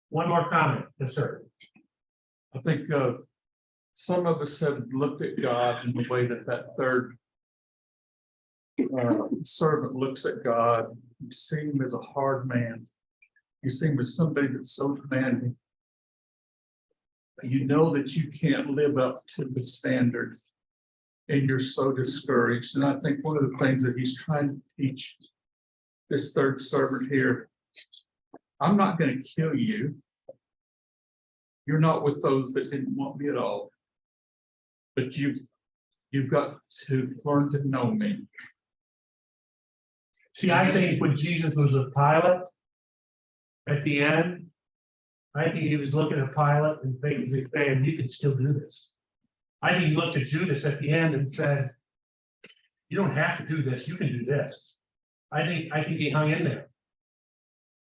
One more comment, yes, sir. I think some of us have looked at God in the way that third servant looks at God. You see him as a hard man. You see him as somebody that's so demanding. You know that you can't live up to the standard, and you're so discouraged. And I think one of the things that he's trying to teach this third servant here, I'm not going to kill you. You're not with those that didn't want me at all. But you've got to learn to know me. See, I think when Jesus was with Pilate at the end, I think he was looking at Pilate and basically saying, you can still do this. I think he looked at Judas at the end and said, you don't have to do this, you can do this. I think he hung in there.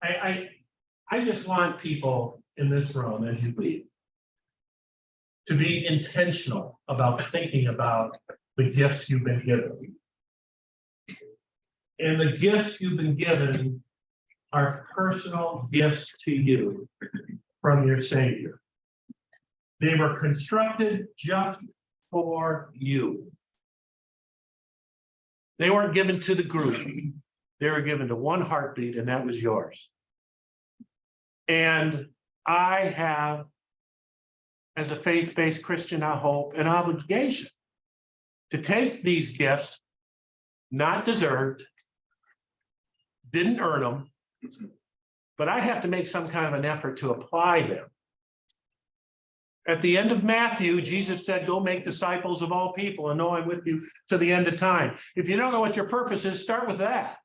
I just want people in this room, as you leave, to be intentional about thinking about the gifts you've been given. And the gifts you've been given are personal gifts to you from your Savior. They were constructed just for you. They weren't given to the group. They were given to one heartbeat, and that was yours. And I have, as a faith-based Christian, I hope, an obligation to take these gifts, not deserved, didn't earn them, but I have to make some kind of an effort to apply them. At the end of Matthew, Jesus said, go make disciples of all people and know I'm with you to the end of time. If you don't know what your purpose is, start with that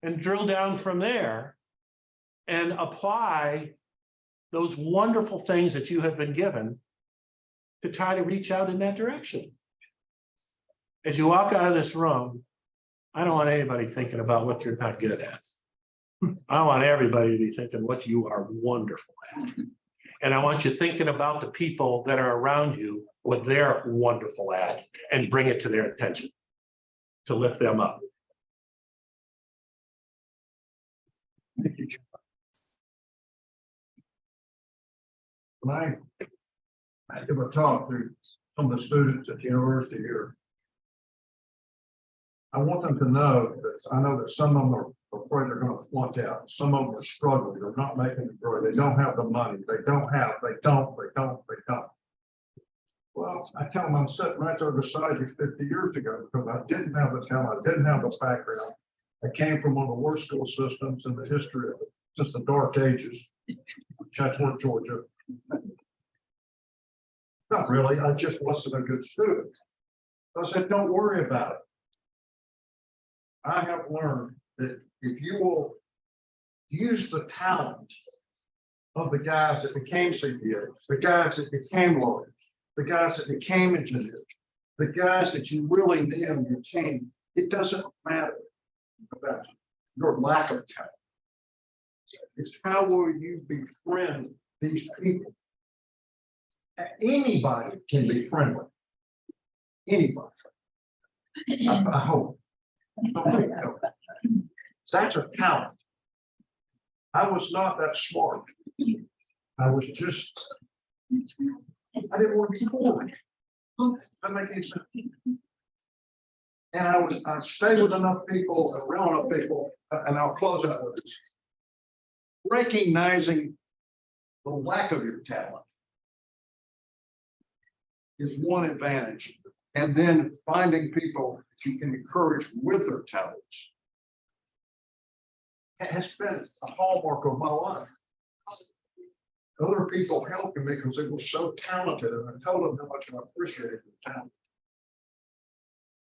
and drill down from there and apply those wonderful things that you have been given to try to reach out in that direction. As you walk out of this room, I don't want anybody thinking about what you're not good at. I want everybody to be thinking what you are wonderful at. And I want you thinking about the people that are around you, what they're wonderful at, and bring it to their attention to lift them up. When I give a talk to some of the students at the university here, I want them to know that I know that some of them are afraid they're going to flunk out. Some of them are struggling. They're not making it through. They don't have the money. They don't. Well, I tell them I'm sitting right there beside you 50 years ago because I didn't have the talent. I didn't have the background. I came from one of the worst school systems in the history of it, since the dark ages, Chatsworth, Georgia. Not really. I just wasn't a good student. I said, don't worry about it. I have learned that if you will use the talent of the guys that became CPAs, the guys that became lawyers, the guys that became engineers, the guys that you really need on your team, it doesn't matter about your lack of talent. It's how will you befriend these people? Anybody can be friendly. Anybody. I hope. That's a talent. I was not that smart. I was just, I didn't want to be bored. That makes any sense. And I stayed with enough people, around enough people, and I'll close out with this. Recognizing the lack of your talent is one advantage. And then finding people that you can encourage with their talents has been a hallmark of my life. Other people helping me because they were so talented, and I told them how much I appreciated their talent.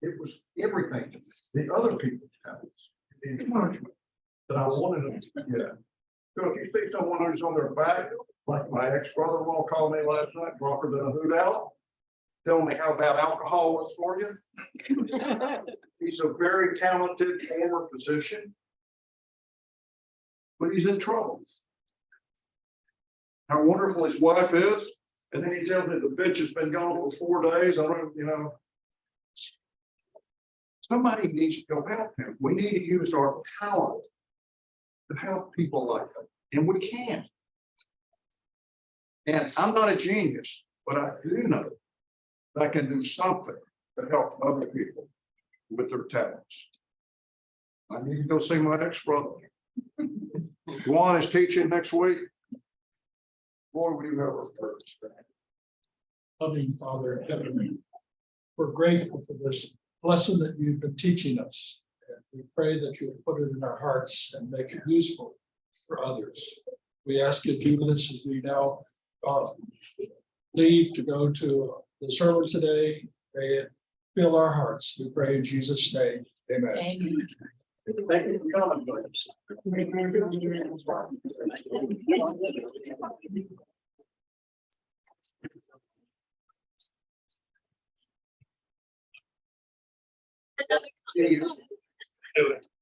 It was everything to me. The other people's talents, the encouragement that I wanted them to get. So if you see someone who's on their back, like my ex-brother-in-law called me last night, drunker than a hoot owl, tell me how bad alcohol was for you. He's a very talented former physician, but he's in trouble. How wonderful his wife is, and then he tells me the bitch has been gone for 4 days. I don't, somebody needs to go help him. We need to use our talent to help people like him, and we can. And I'm not a genius, but I do know that I can do something to help other people with their talents. I need to go see my ex-brother. Juan is teaching next week. Boy, we have a purpose. Loving Father in heaven, we're grateful for this lesson that you've been teaching us. And we pray that you'll put it in our hearts and make it useful for others. We ask you to do this as we now leave to go to the sermon today. May it fill our hearts. We pray in Jesus' name. Amen. Amen. Thank you for coming, please. Another